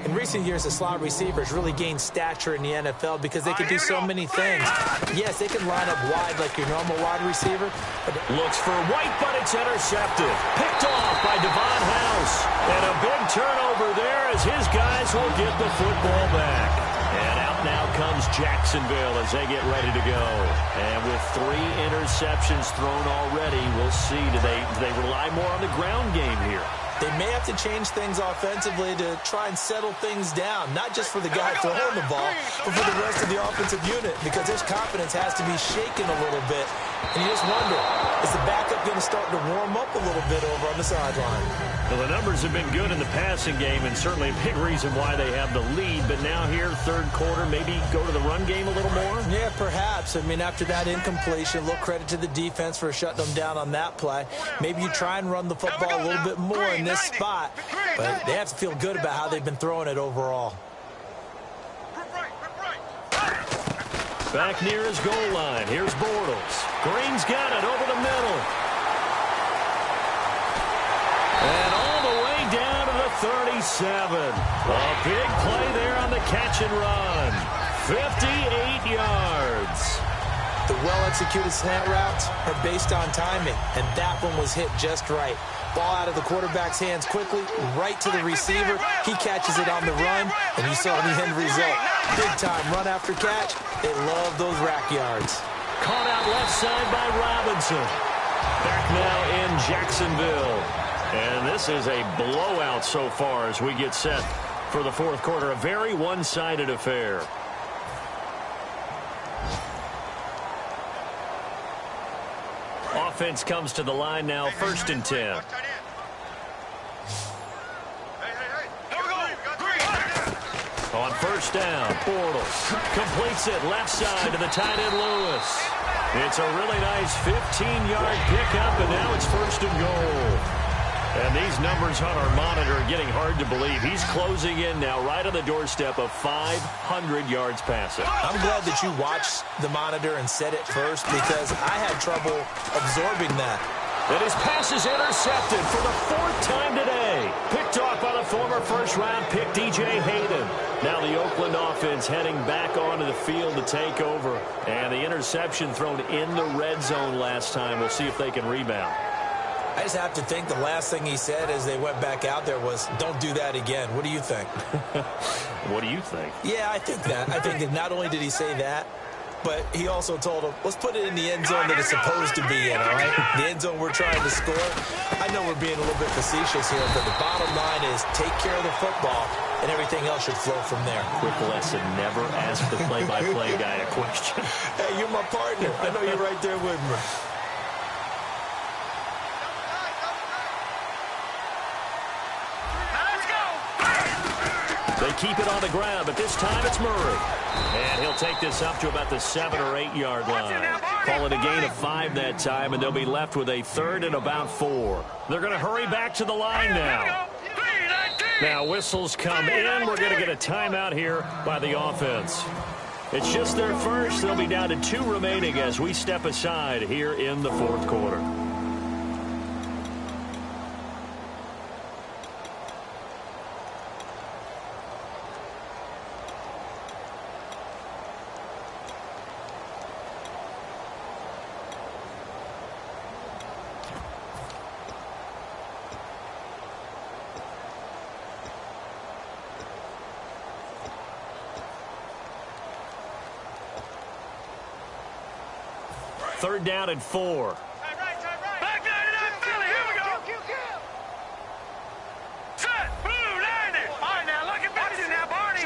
In recent years, the slot receivers really gained stature in the NFL because they can do so many things. Yes, they can line up wide like your normal wide receiver. But looks for White, but it's intercepted. Picked off by Devon House. And a big turnover there as his guys will get the football back. And out now comes Jacksonville as they get ready to go. And with 3 interceptions thrown already, we'll see. Do they rely more on the ground game here? They may have to change things offensively to try and settle things down, not just for the guy throwing the ball, but for the rest of the offensive unit, because their confidence has to be shaken a little bit. And you just wonder, is the backup going to start to warm up a little bit over on the sideline? Well, the numbers have been good in the passing game, and certainly a big reason why they have the lead. But now here, 3rd quarter, maybe go to the run game a little more? Yeah, perhaps. I mean, after that incompletion, a little credit to the defense for shutting them down on that play. Maybe you try and run the football a little bit more in this spot, but they have to feel good about how they've been throwing it overall. Back near his goal line. Here's Bortles. Green's got it over the middle. And all the way down to the 37. A big play there on the catch and run. 58 yards. The well-executed slant routes are based on timing, and that one was hit just right. Ball out of the quarterback's hands quickly, right to the receiver. He catches it on the run, and you saw the end result. Big time run after catch. They love those rack yards. Caught out left side by Robinson. Back now in Jacksonville. And this is a blowout so far as we get set for the fourth quarter. A very one-sided affair. Offense comes to the line now, 1st and 10. On 1st down, Bortles completes it left side to the tight end Lewis. It's a really nice 15-yard pickup, and now it's 1st and goal. And these numbers on our monitor are getting hard to believe. He's closing in now right on the doorstep of 500 yards passing. I'm glad that you watched the monitor and said it first because I had trouble absorbing that. And his pass is intercepted for the 4th time today. Picked off by the former first-round pick, DJ Hayden. Now the Oakland offense heading back onto the field to take over. And the interception thrown in the red zone last time. We'll see if they can rebound. I just have to think the last thing he said as they went back out there was, don't do that again. What do you think? What do you think? Yeah, I think that. I think that not only did he say that, but he also told him, let's put it in the end zone that it's supposed to be in, all right? The end zone we're trying to score. I know we're being a little bit facetious here, but the bottom line is take care of the football, and everything else should flow from there. Quick lesson, never ask the play-by-play guy a question. Hey, you're my partner. I know you're right there with me. They keep it on the ground, but this time it's Murray. And he'll take this up to about the 7 or 8 yard line. Call it a gain of 5 that time, and they'll be left with a 3rd and about 4. They're going to hurry back to the line now. Now whistles come in. We're going to get a timeout here by the offense. It's just their first. They'll be down to 2 remaining as we step aside here in the fourth quarter. Third down and 4. Back 99 Philly. Here we go. Set. Blue 90. All right, now look at Barney now. Barney.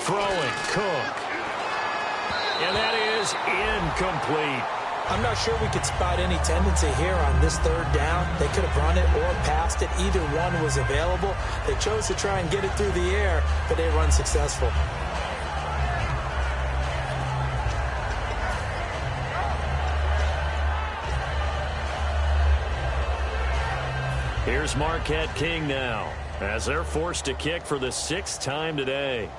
Throwing, Cook. And that is incomplete. I'm not sure we could spot any tendency here on this 3rd down. They could have run it or passed it. Either one was available. They chose to try and get it through the air, but they run successful. Here's Marquette King now as they're forced to kick for the 6th time today.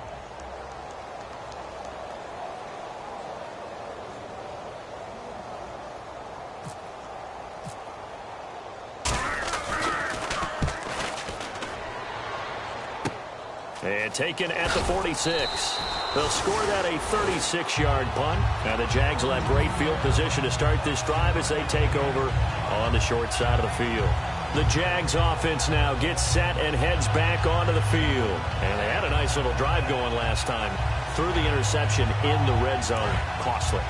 And taken at the 46. They'll score that a 36-yard punt. Now the Jags will have great field position to start this drive as they take over on the short side of the field. The Jags offense now gets set and heads back onto the field. And they had a nice little drive going last time. Through the interception in the red zone. Costly.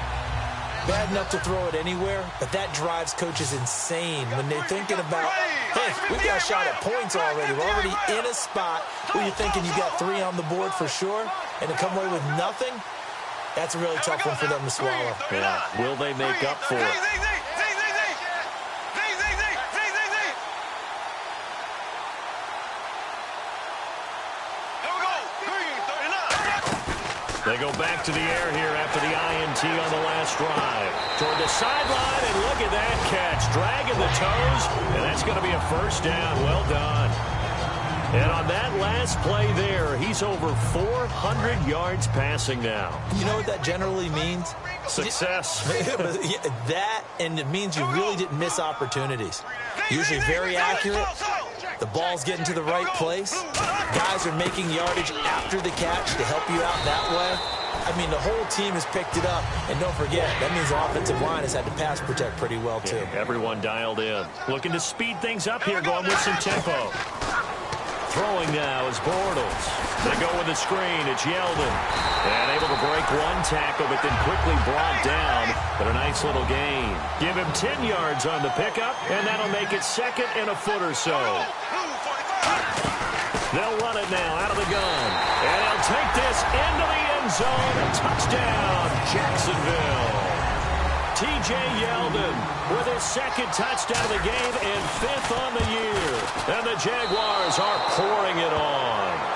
Bad enough to throw it anywhere, but that drives coaches insane when they're thinking about, hey, we got a shot at points already. We're already in a spot where you're thinking you got 3 on the board for sure, and to come away with nothing, that's a really tough one for them to swallow. Yeah. Will they make up for it? They go back to the air here after the INT on the last drive. Toward the sideline, and look at that catch. Dragging the toes, and that's going to be a 1st down. Well done. And on that last play there, he's over 400 yards passing now. You know what that generally means? Success. That, and it means you really didn't miss opportunities. Usually very accurate. The ball's getting to the right place. Guys are making yardage after the catch to help you out that way. I mean, the whole team has picked it up. And don't forget, that means the offensive line has had to pass protect pretty well, too. Yeah, everyone dialed in. Looking to speed things up here, going with some tempo. Throwing now is Bortles. They go with the screen. It's Yeldon. And able to break one tackle, but then quickly brought down. But a nice little gain. Give him 10 yards on the pickup, and that'll make it second and a foot or so. They'll run it now out of the gun. And they'll take this into the end zone. Touchdown, Jacksonville. T.J. Yeldon with his second touchdown of the game and 5th on the year. And the Jaguars are pouring it on.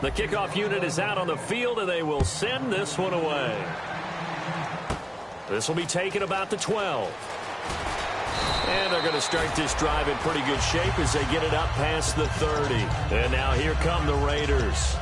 The kickoff unit is out on the field, and they will send this one away. This will be taken about the 12. And they're going to start this drive in pretty good shape as they get it up past the 30. And now here come the Raiders.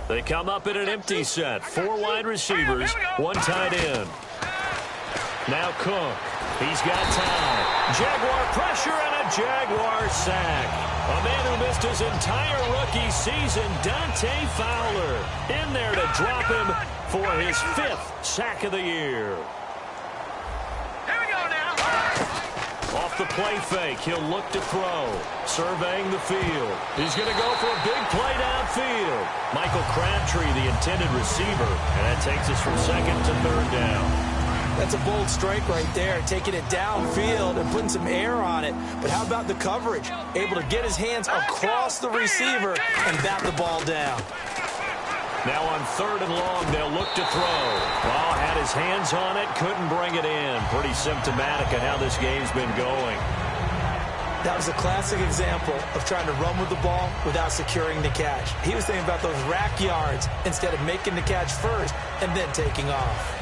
They come up in an empty set. 4 wide receivers, 1 tight end. Now Cook. He's got time. Jaguar pressure and a Jaguar sack. A man who missed his entire rookie season, Dante Fowler, in there to drop him for his 5th sack of the year. Off the play fake, he'll look to throw. Surveying the field. He's going to go for a big play downfield. Michael Crabtree, the intended receiver, and that takes us from 2nd to 3rd down. That's a bold strike right there, taking it downfield and putting some air on it. But how about the coverage? Able to get his hands across the receiver and bat the ball down. Now on 3rd and long, they'll look to throw. Well, had his hands on it, couldn't bring it in. Pretty symptomatic of how this game's been going. That was a classic example of trying to run with the ball without securing the catch. He was thinking about those rack yards instead of making the catch first and then taking off.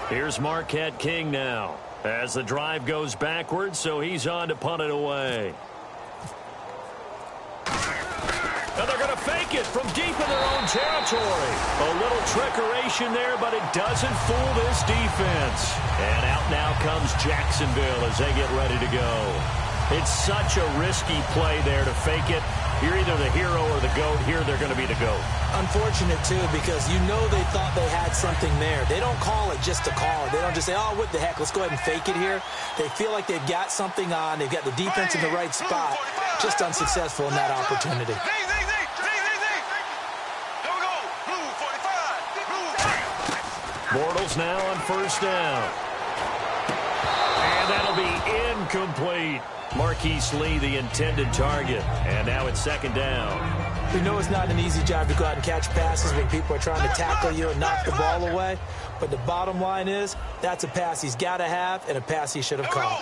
Here's Marquette King now as the drive goes backwards, so he's on to punt it away. And they're going to fake it from deep in their own territory. A little trickeration there, but it doesn't fool this defense. And out now comes Jacksonville as they get ready to go. It's such a risky play there to fake it. You're either the hero or the GOAT. Here they're going to be the GOAT. Unfortunate, too, because you know they thought they had something there. They don't call it just to call it. They don't just say, oh, what the heck, let's go ahead and fake it here. They feel like they've got something on. They've got the defense in the right spot. Just unsuccessful in that opportunity. Bortles now on 1st down. And that'll be incomplete. Marquise Lee, the intended target. And now it's 2nd down. We know it's not an easy job to go out and catch passes when people are trying to tackle you and knock the ball away. But the bottom line is, that's a pass he's got to have and a pass he should have caught.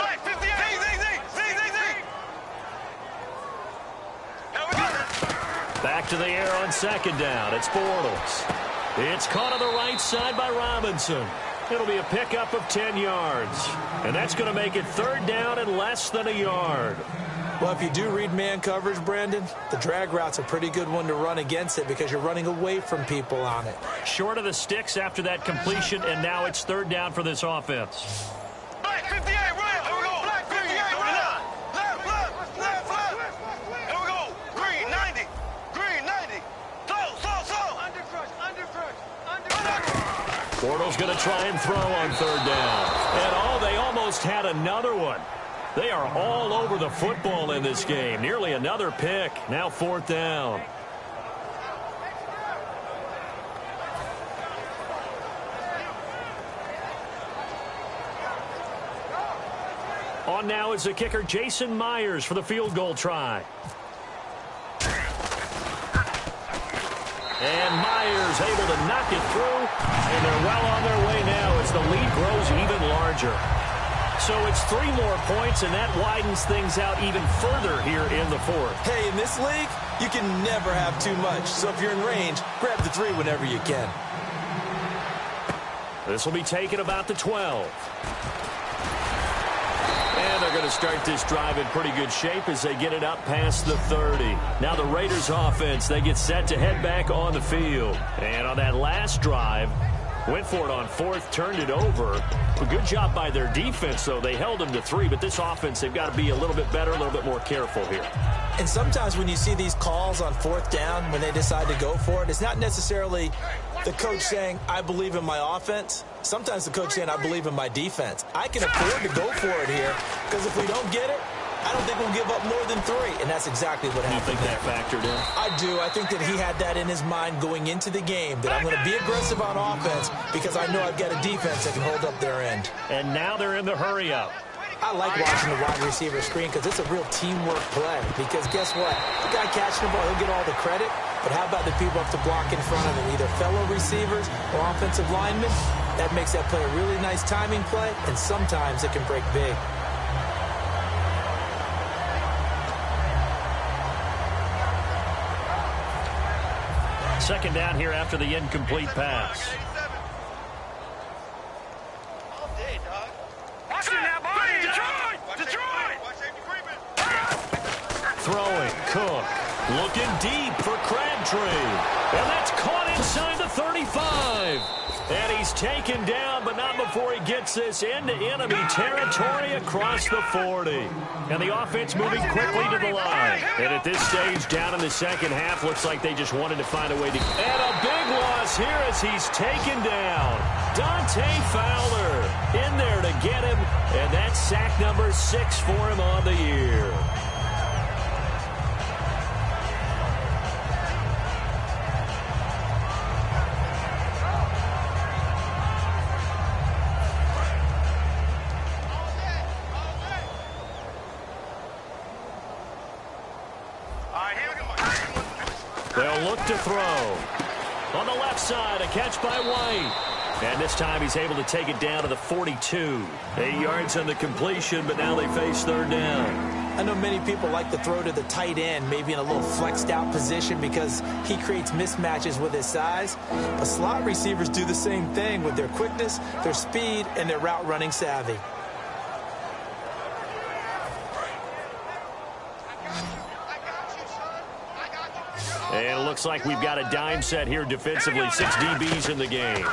Back to the air on 2nd down. It's Bortles. It's caught on the right side by Robinson. It'll be a pickup of 10 yards. And that's going to make it 3rd down and less than a yard. Well, if you do read man coverage, Brandon, the drag route's a pretty good one to run against it because you're running away from people on it. Short of the sticks after that completion, and now it's 3rd down for this offense. Black 58, right. Here we go. Black 58, right. Left. Here we go. Green 90. Green 90. Slow. Under. Bortles going to try and throw on 3rd down. And they almost had another one. They are all over the football in this game. Nearly another pick. Now 4th down. On now is the kicker, Jason Myers, for the field goal try. And Myers able to knock it through. And they're well on their way now as the lead grows even larger. So it's 3 more points, and that widens things out even further here in the fourth. Hey, in this league, you can never have too much. So if you're in range, grab the 3 whenever you can. This will be taken about the 12. And they're going to start this drive in pretty good shape as they get it up past the 30. Now the Raiders offense, they get set to head back on the field. And on that last drive, went for it on 4th, turned it over. A good job by their defense, though. They held them to 3, but this offense, they've got to be a little bit better, a little bit more careful here. And sometimes when you see these calls on 4th down, when they decide to go for it, it's not necessarily the coach saying, I believe in my offense. Sometimes the coach saying, I believe in my defense. I can afford to go for it here because if we don't get it, I don't think we'll give up more than 3, and that's exactly what happened. You think that factored in? I do. I think that he had that in his mind going into the game, that I'm going to be aggressive on offense because I know I've got a defense that can hold up their end. And now they're in the hurry-up. I like watching the wide receiver screen because it's a real teamwork play. Because guess what? The guy catching the ball, he'll get all the credit. But how about the people up to block in front of him, either fellow receivers or offensive linemen? That makes that play a really nice timing play, and sometimes it can break big. Second down here after the incomplete pass. Throwing, Cook. Looking deep for Crabtree. And that's caught inside the 35. And he's taken down, but not before he gets this into enemy territory across the 40. And the offense moving quickly to the line. And at this stage, down in the second half, looks like they just wanted to find a way to... And a big loss here as he's taken down. Dante Fowler in there to get him. And that's sack number 6 for him on the year. They'll look to throw. On the left side, a catch by White. And this time he's able to take it down to the 42. 8 yards on the completion, but now they face 3rd down. I know many people like to throw to the tight end, maybe in a little flexed out position because he creates mismatches with his size. But slot receivers do the same thing with their quickness, their speed, and their route running savvy. And it looks like we've got a dime set here defensively. 6 DBs in the game.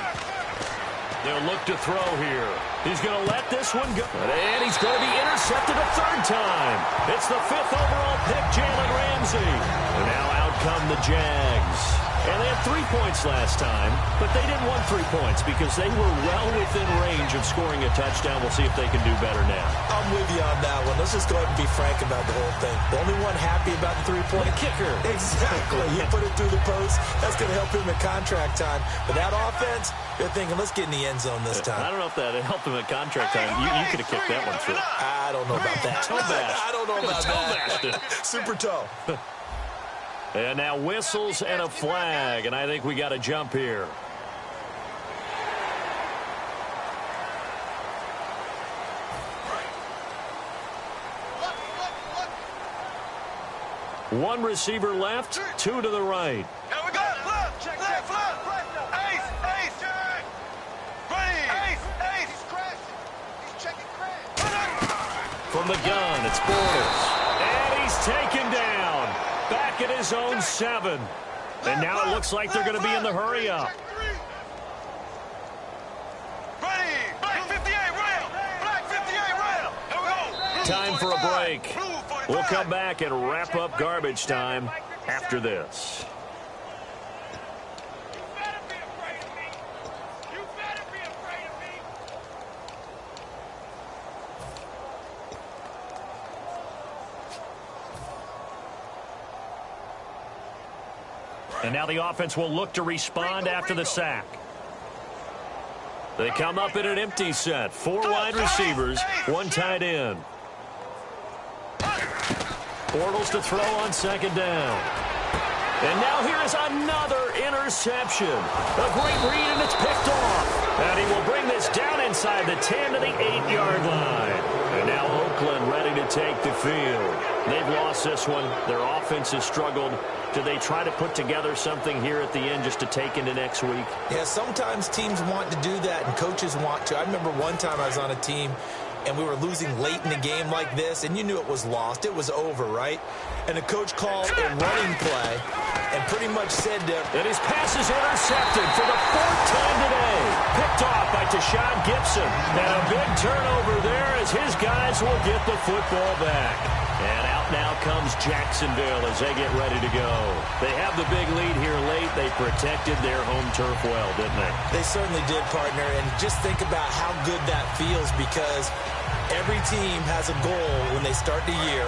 They'll look to throw here. He's going to let this one go. And he's going to be intercepted a 3rd time. It's the 5th overall pick, Jalen Ramsey. And now out come the Jags. And they had 3 points last time, but they didn't want 3 points because they were well within range of scoring a touchdown. We'll see if they can do better now. I'm with you on that one. Let's just go ahead and be frank about the whole thing. The only one happy about the 3-point kicker. Exactly. You put it through the post. That's going to help him in contract time. But that offense, they're thinking, let's get in the end zone this time. I don't know if that helped him in contract time. You could have kicked that one through. I don't know about that. I don't know about that. Super toe. And now whistles and a flag, and I think we got a jump here. One receiver left, 2 to the right. Here we go. Left. Ace. Ready. Ace. He's crashing. He's checking crash. From the gun, it's Bortles. And he's taken down. Back at his own 7. And now it looks like they're going to be in the hurry-up. Ready. Black 58 rail. Black 58 rail. Here we go. Time for a break. We'll come back and wrap up garbage time after this. And now the offense will look to respond after the sack. They come up in an empty set. 4 wide receivers, 1 tight end. Bortles to throw on 2nd down. And now here is another interception. A great read, and it's picked off. And he will bring this down inside the 10 to the 8-yard line. And now Oakland ready to take the field. They've lost this one. Their offense has struggled. Do they try to put together something here at the end just to take into next week? Yeah, sometimes teams want to do that, and coaches want to. I remember one time I was on a team, and we were losing late in the game like this, and you knew it was lost. It was over, right? And the coach called a running play and pretty much said to him, and his pass is intercepted for the 4th time today. Picked off by Tashawn Gibson. And a big turnover there as his guys will get the football back. And out now comes Jacksonville as they get ready to go. They have the big lead here late. They protected their home turf well, didn't they? They certainly did, partner. And just think about how good that feels, because every team has a goal when they start the year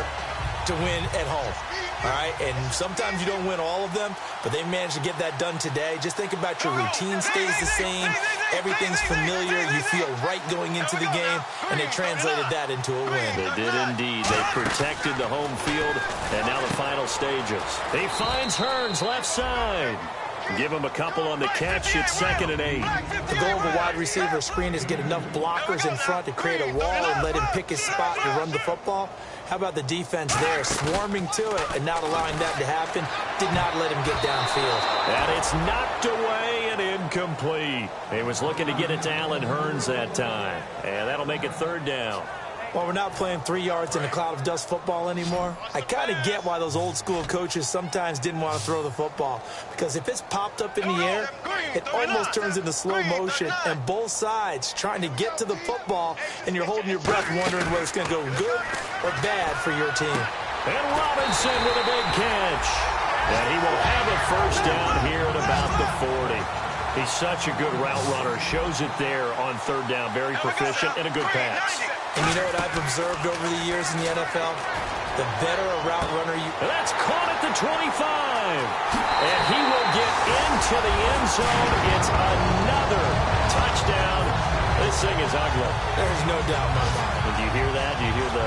to win at home. All right, and sometimes you don't win all of them, but they managed to get that done today. Just think about your routine stays the same. Everything's familiar. You feel right going into the game, and they translated that into a win. They did indeed. They protected the home field, and now the final stages. He finds Hearns left side. Give him a couple on the catch. It's 2nd and 8. The goal of a wide receiver screen is get enough blockers in front to create a wall and let him pick his spot to run the football. How about the defense there, swarming to it and not allowing that to happen? Did not let him get downfield. And it's knocked away and incomplete. He was looking to get it to Allen Hearns that time. And that'll make it 3rd down. Well, we're not playing 3 yards in a cloud of dust football anymore. I kind of get why those old school coaches sometimes didn't want to throw the football. Because if it's popped up in the air, it almost turns into slow motion. And both sides trying to get to the football, and you're holding your breath wondering whether it's going to go good or bad for your team. And Robinson with a big catch. And he will have a 1st down here at about the 40. He's such a good route runner. Shows it there on 3rd down. Very proficient and a good pass. And you know what I've observed over the years in the NFL? The better a route runner you... And that's caught at the 25. And he will get into the end zone. It's another touchdown. This thing is ugly. There's no doubt in my mind. And do you hear that? Do you hear the...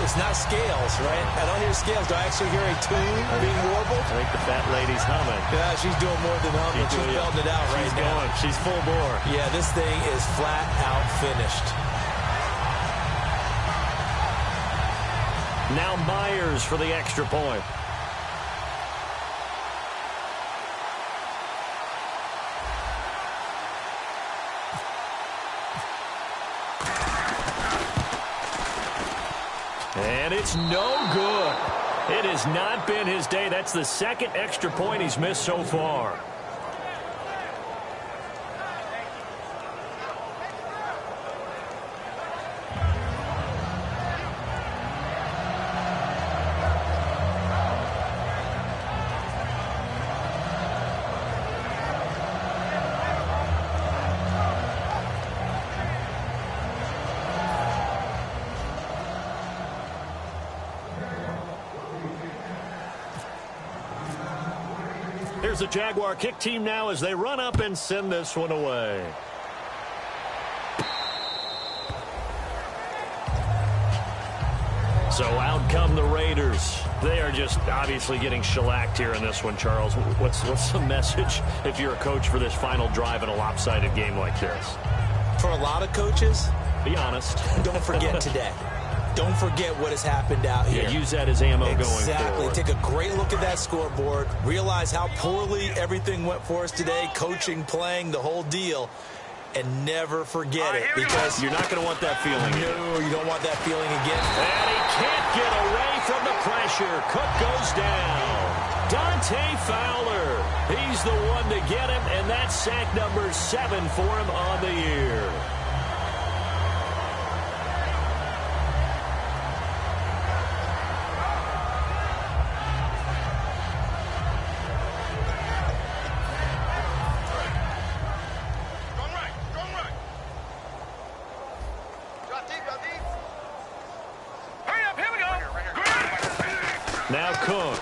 It's not scales, right? I don't hear scales. Do I actually hear a tune being warbled? I think the fat lady's humming. Yeah, she's doing more than humming. She's belting it out right now. Going. She's full bore. Yeah, this thing is flat out finished. Now Myers for the extra point. And it's no good. It has not been his day. That's the 2nd extra point he's missed so far. Here's the Jaguar kick team now as they run up and send this one away. So out come the Raiders. They are just obviously getting shellacked here in this one, Charles. What's the message if you're a coach for this final drive in a lopsided game like this? For a lot of coaches, be honest. Don't forget today. Don't forget what has happened out here. Yeah, use that as ammo going forward. Exactly. Take a great look at that scoreboard. Realize how poorly everything went for us today. Coaching, playing, the whole deal. And never forget it, because you're not going to want that feeling. No, you don't want that feeling again. And he can't get away from the pressure. Cook goes down. Dante Fowler. He's the one to get him, and that's sack number 7 for him on the year. Now Cook.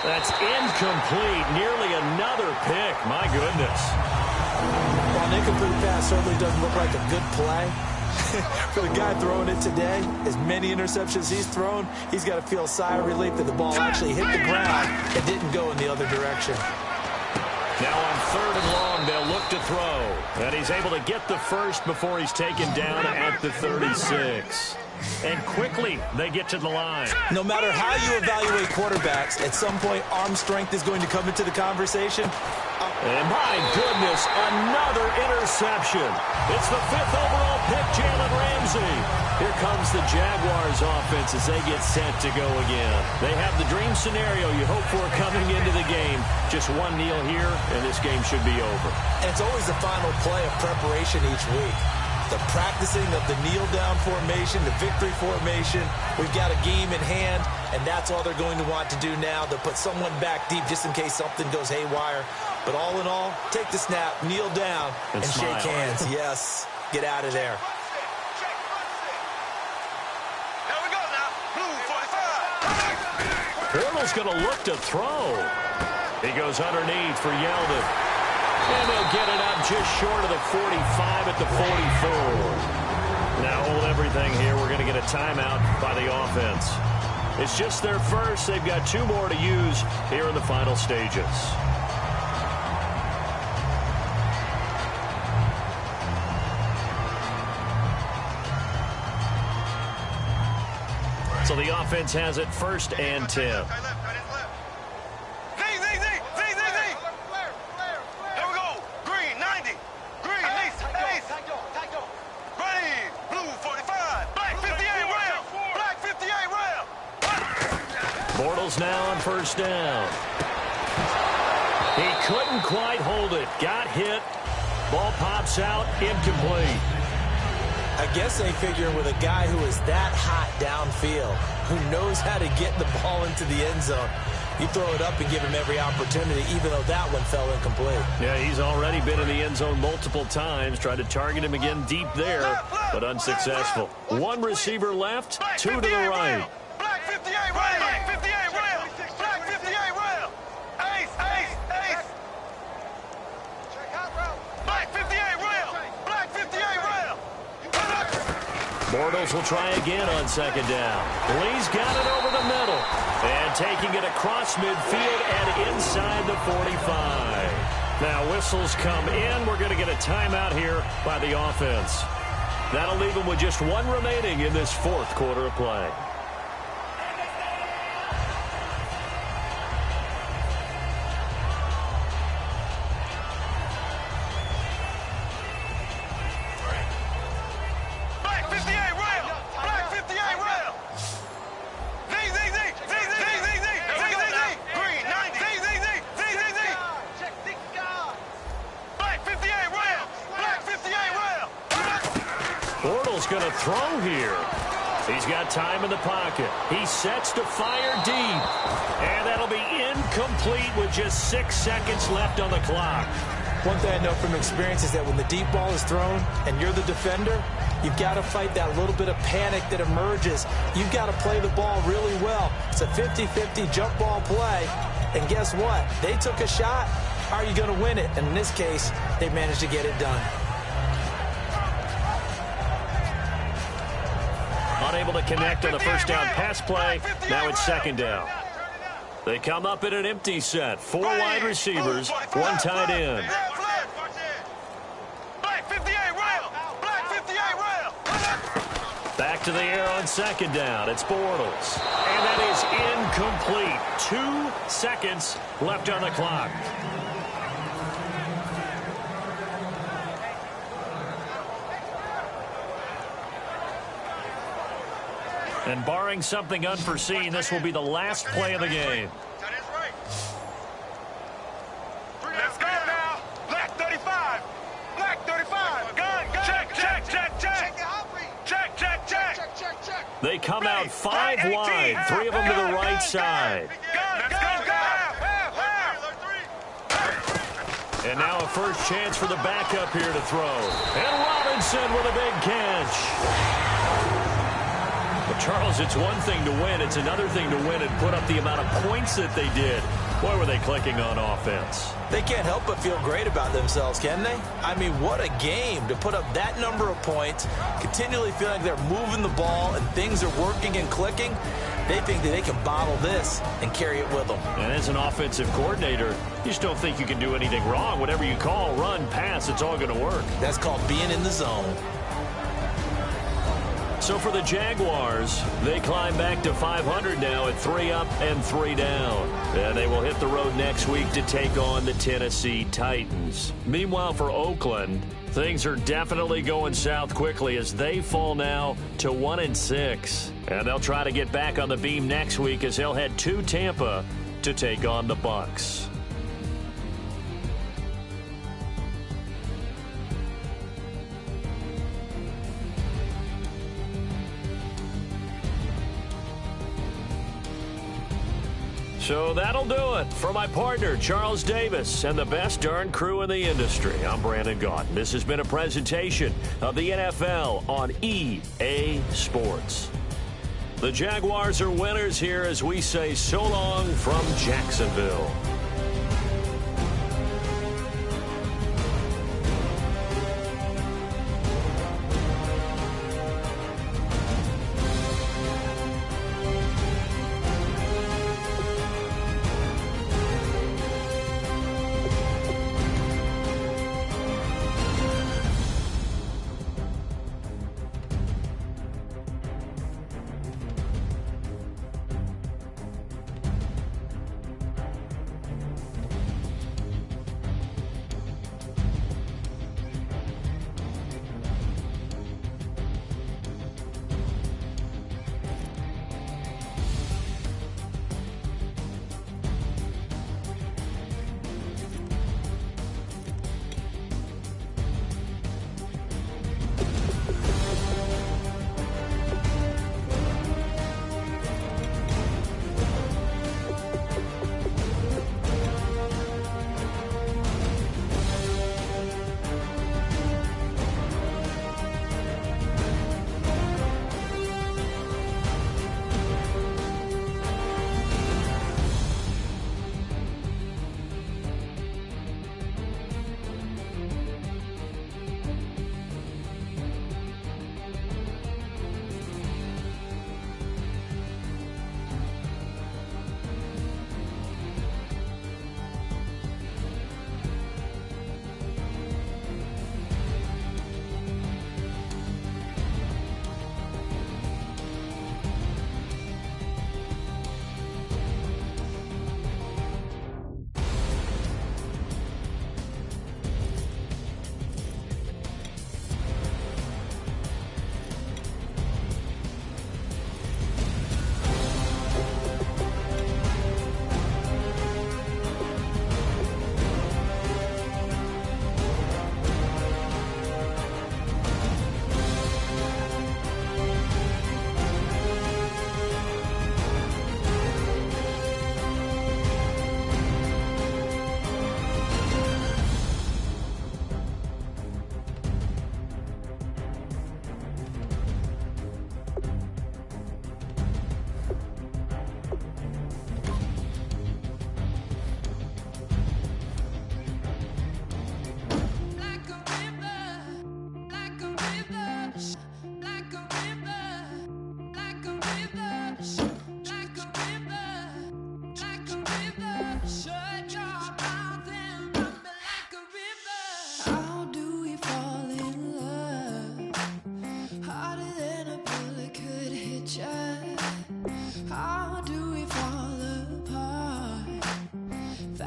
That's incomplete. Nearly another pick. My goodness. While an incomplete pass certainly doesn't look like a good play, For the guy throwing it today, as many interceptions he's thrown, he's got to feel a sigh of relief that the ball actually hit the ground and didn't go in the other direction. Now on 3rd and long, they'll look to throw. And he's able to get the first before he's taken down at the 36. And quickly, they get to the line. No matter how you evaluate quarterbacks, at some point, arm strength is going to come into the conversation. And my goodness, another interception. It's the 5th overall pick, Jalen Ramsey. Here comes the Jaguars offense as they get set to go again. They have the dream scenario you hope for coming into the game. Just one kneel here, and this game should be over. And it's always the final play of preparation each week. The practicing of the kneel-down formation, the victory formation. We've got a game in hand, and that's all they're going to want to do now. They'll put someone back deep just in case something goes haywire. But all in all, take the snap, kneel down, and shake hands. Yes, get out of there. Here we go now. Blue 45. Bortles going to look to throw. He goes underneath for Yeldon. And they'll get it up just short of the 45 at the 44. Now hold everything here. We're going to get a timeout by the offense. It's just their first. They've got 2 more to use here in the final stages. So the offense has it 1st and 10. Bortles now on 1st down. He couldn't quite hold it. Got hit. Ball pops out. Incomplete. I guess they figure with a guy who is that hot downfield, who knows how to get the ball into the end zone, you throw it up and give him every opportunity, even though that one fell incomplete. Yeah, he's already been in the end zone multiple times. Tried to target him again deep there, but unsuccessful. 1 receiver left, 2 to the right. Black 58 rail. Black 58 rail. Black 58 rail. Ace, ace, ace. Black 58 rail. Black 58 rail. Bortles will try again on 2nd down. Lee's got it over the middle. And taking it across midfield and inside the 45. Now whistles come in. We're going to get a timeout here by the offense. That'll leave them with just 1 remaining in this 4th quarter of play. Going to throw here. He's got time in the pocket. He sets to fire deep. And that'll be incomplete with just 6 seconds left on the clock. One thing I know from experience is that when the deep ball is thrown and you're the defender, you've got to fight that little bit of panic that emerges. You've got to play the ball really well. It's a 50-50 jump ball play. And guess what? They took a shot. How are you going to win it? And in this case, they managed to get it done. Unable to connect on the 1st down pass play. Now it's 2nd down. They come up in an empty set. 4 wide receivers, 1 tight end. Back to the air on 2nd down. It's Bortles. And that is incomplete. 2 seconds left on the clock. And barring something unforeseen, this will be the last play of the game. Let's go now. Black 35. Black 35. Gun. Check, check, check, check. Check, check, check. They come out 5 wide, 3 of them to the right side. And now a first chance for the backup here to throw. And Robinson with a big catch. But Charles, it's one thing to win. It's another thing to win and put up the amount of points that they did. Boy, were they clicking on offense. They can't help but feel great about themselves, can they? I mean, what a game to put up that number of points, continually feeling like they're moving the ball and things are working and clicking. They think that they can bottle this and carry it with them. And as an offensive coordinator, you just don't think you can do anything wrong. Whatever you call, run, pass, it's all going to work. That's called being in the zone. So for the Jaguars, they climb back to 500 now at 3 up and 3 down. And they will hit the road next week to take on the Tennessee Titans. Meanwhile, for Oakland, things are definitely going south quickly as they fall now to 1-6. And they'll try to get back on the beam next week as they'll head to Tampa to take on the Bucs. So that'll do it. For my partner, Charles Davis, and the best darn crew in the industry, I'm Brandon Gaudin. This has been a presentation of the NFL on EA Sports. The Jaguars are winners here as we say so long from Jacksonville.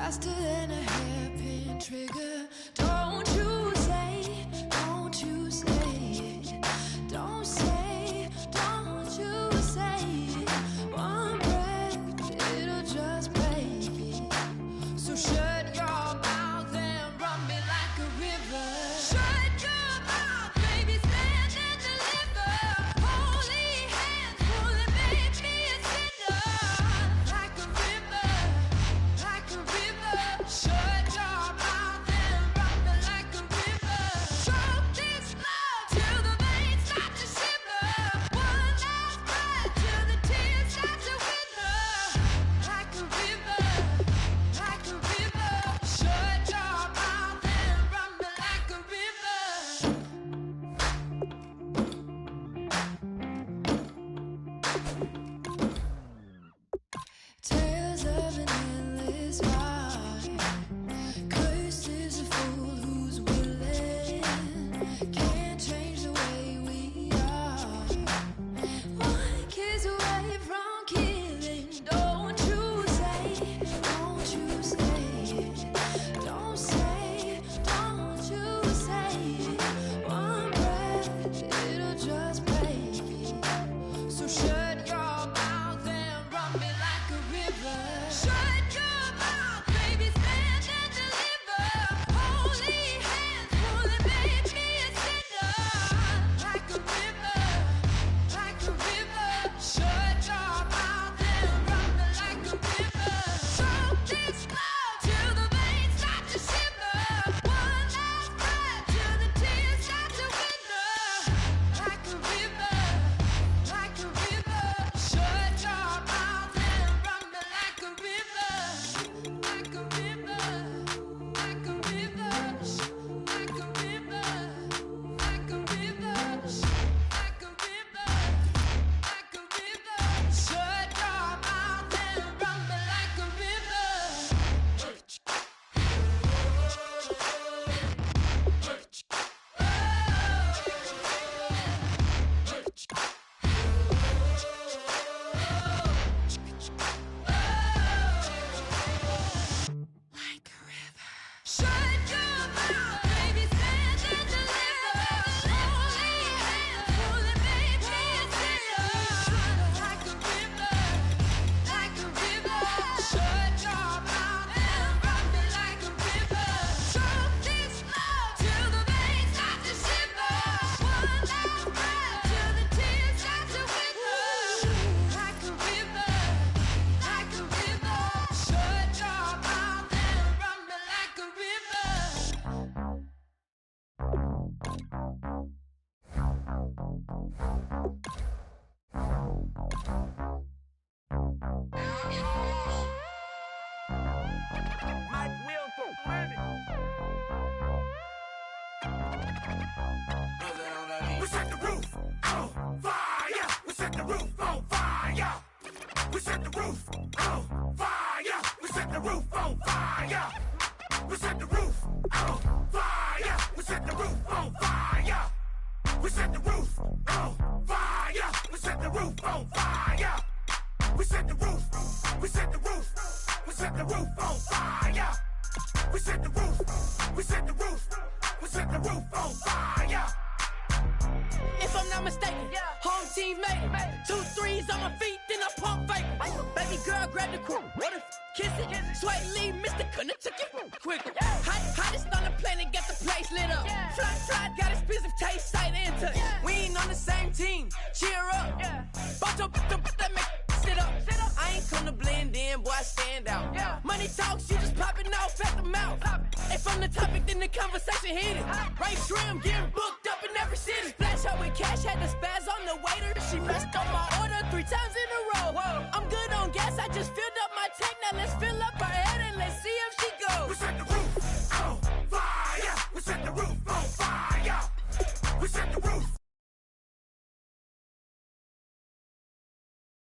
faster than a hairpin trigger. Don't you say it, don't you say it. Don't say, don't you say it. One breath, it'll just break it. So shut your mouth and run me like a river. Shut your mouth, baby, stand and deliver. Holy hands, pulling, make me a sinner. Like a river, like a river. Shut your mouth and run me We set the roof on fire. We set the roof on fire. We set the roof on fire. We set the roof on fire. We set the roof on fire. We set the roof on fire. We set the roof on fire. We set the roof on fire. We set the roof. We set the roof. We set the roof on fire. We set the roof. We set the roof. We set the roof on fire. If I'm not mistaken, home team made it. 2 threes on my feet, then I pump fake. Baby girl, grab the crew. What if kiss it? Sweat leave, Mr. Couldn't took it quicker. Hottest on the planet, got the place lit up. Fly, got expensive taste, sight and touch. We ain't on the same team. Cheer up. Boto, that make sit up. I ain't come to blend in, boy, I stand out. Money talks, you just popping off at the mouth. If I'm the topic, then the conversation heated. Right trim, getting booked up in every city. Splash her with cash, had the spaz on the waiter. She messed up my order 3 times in a row. I'm good on gas, I just filled up my tank, now let's fill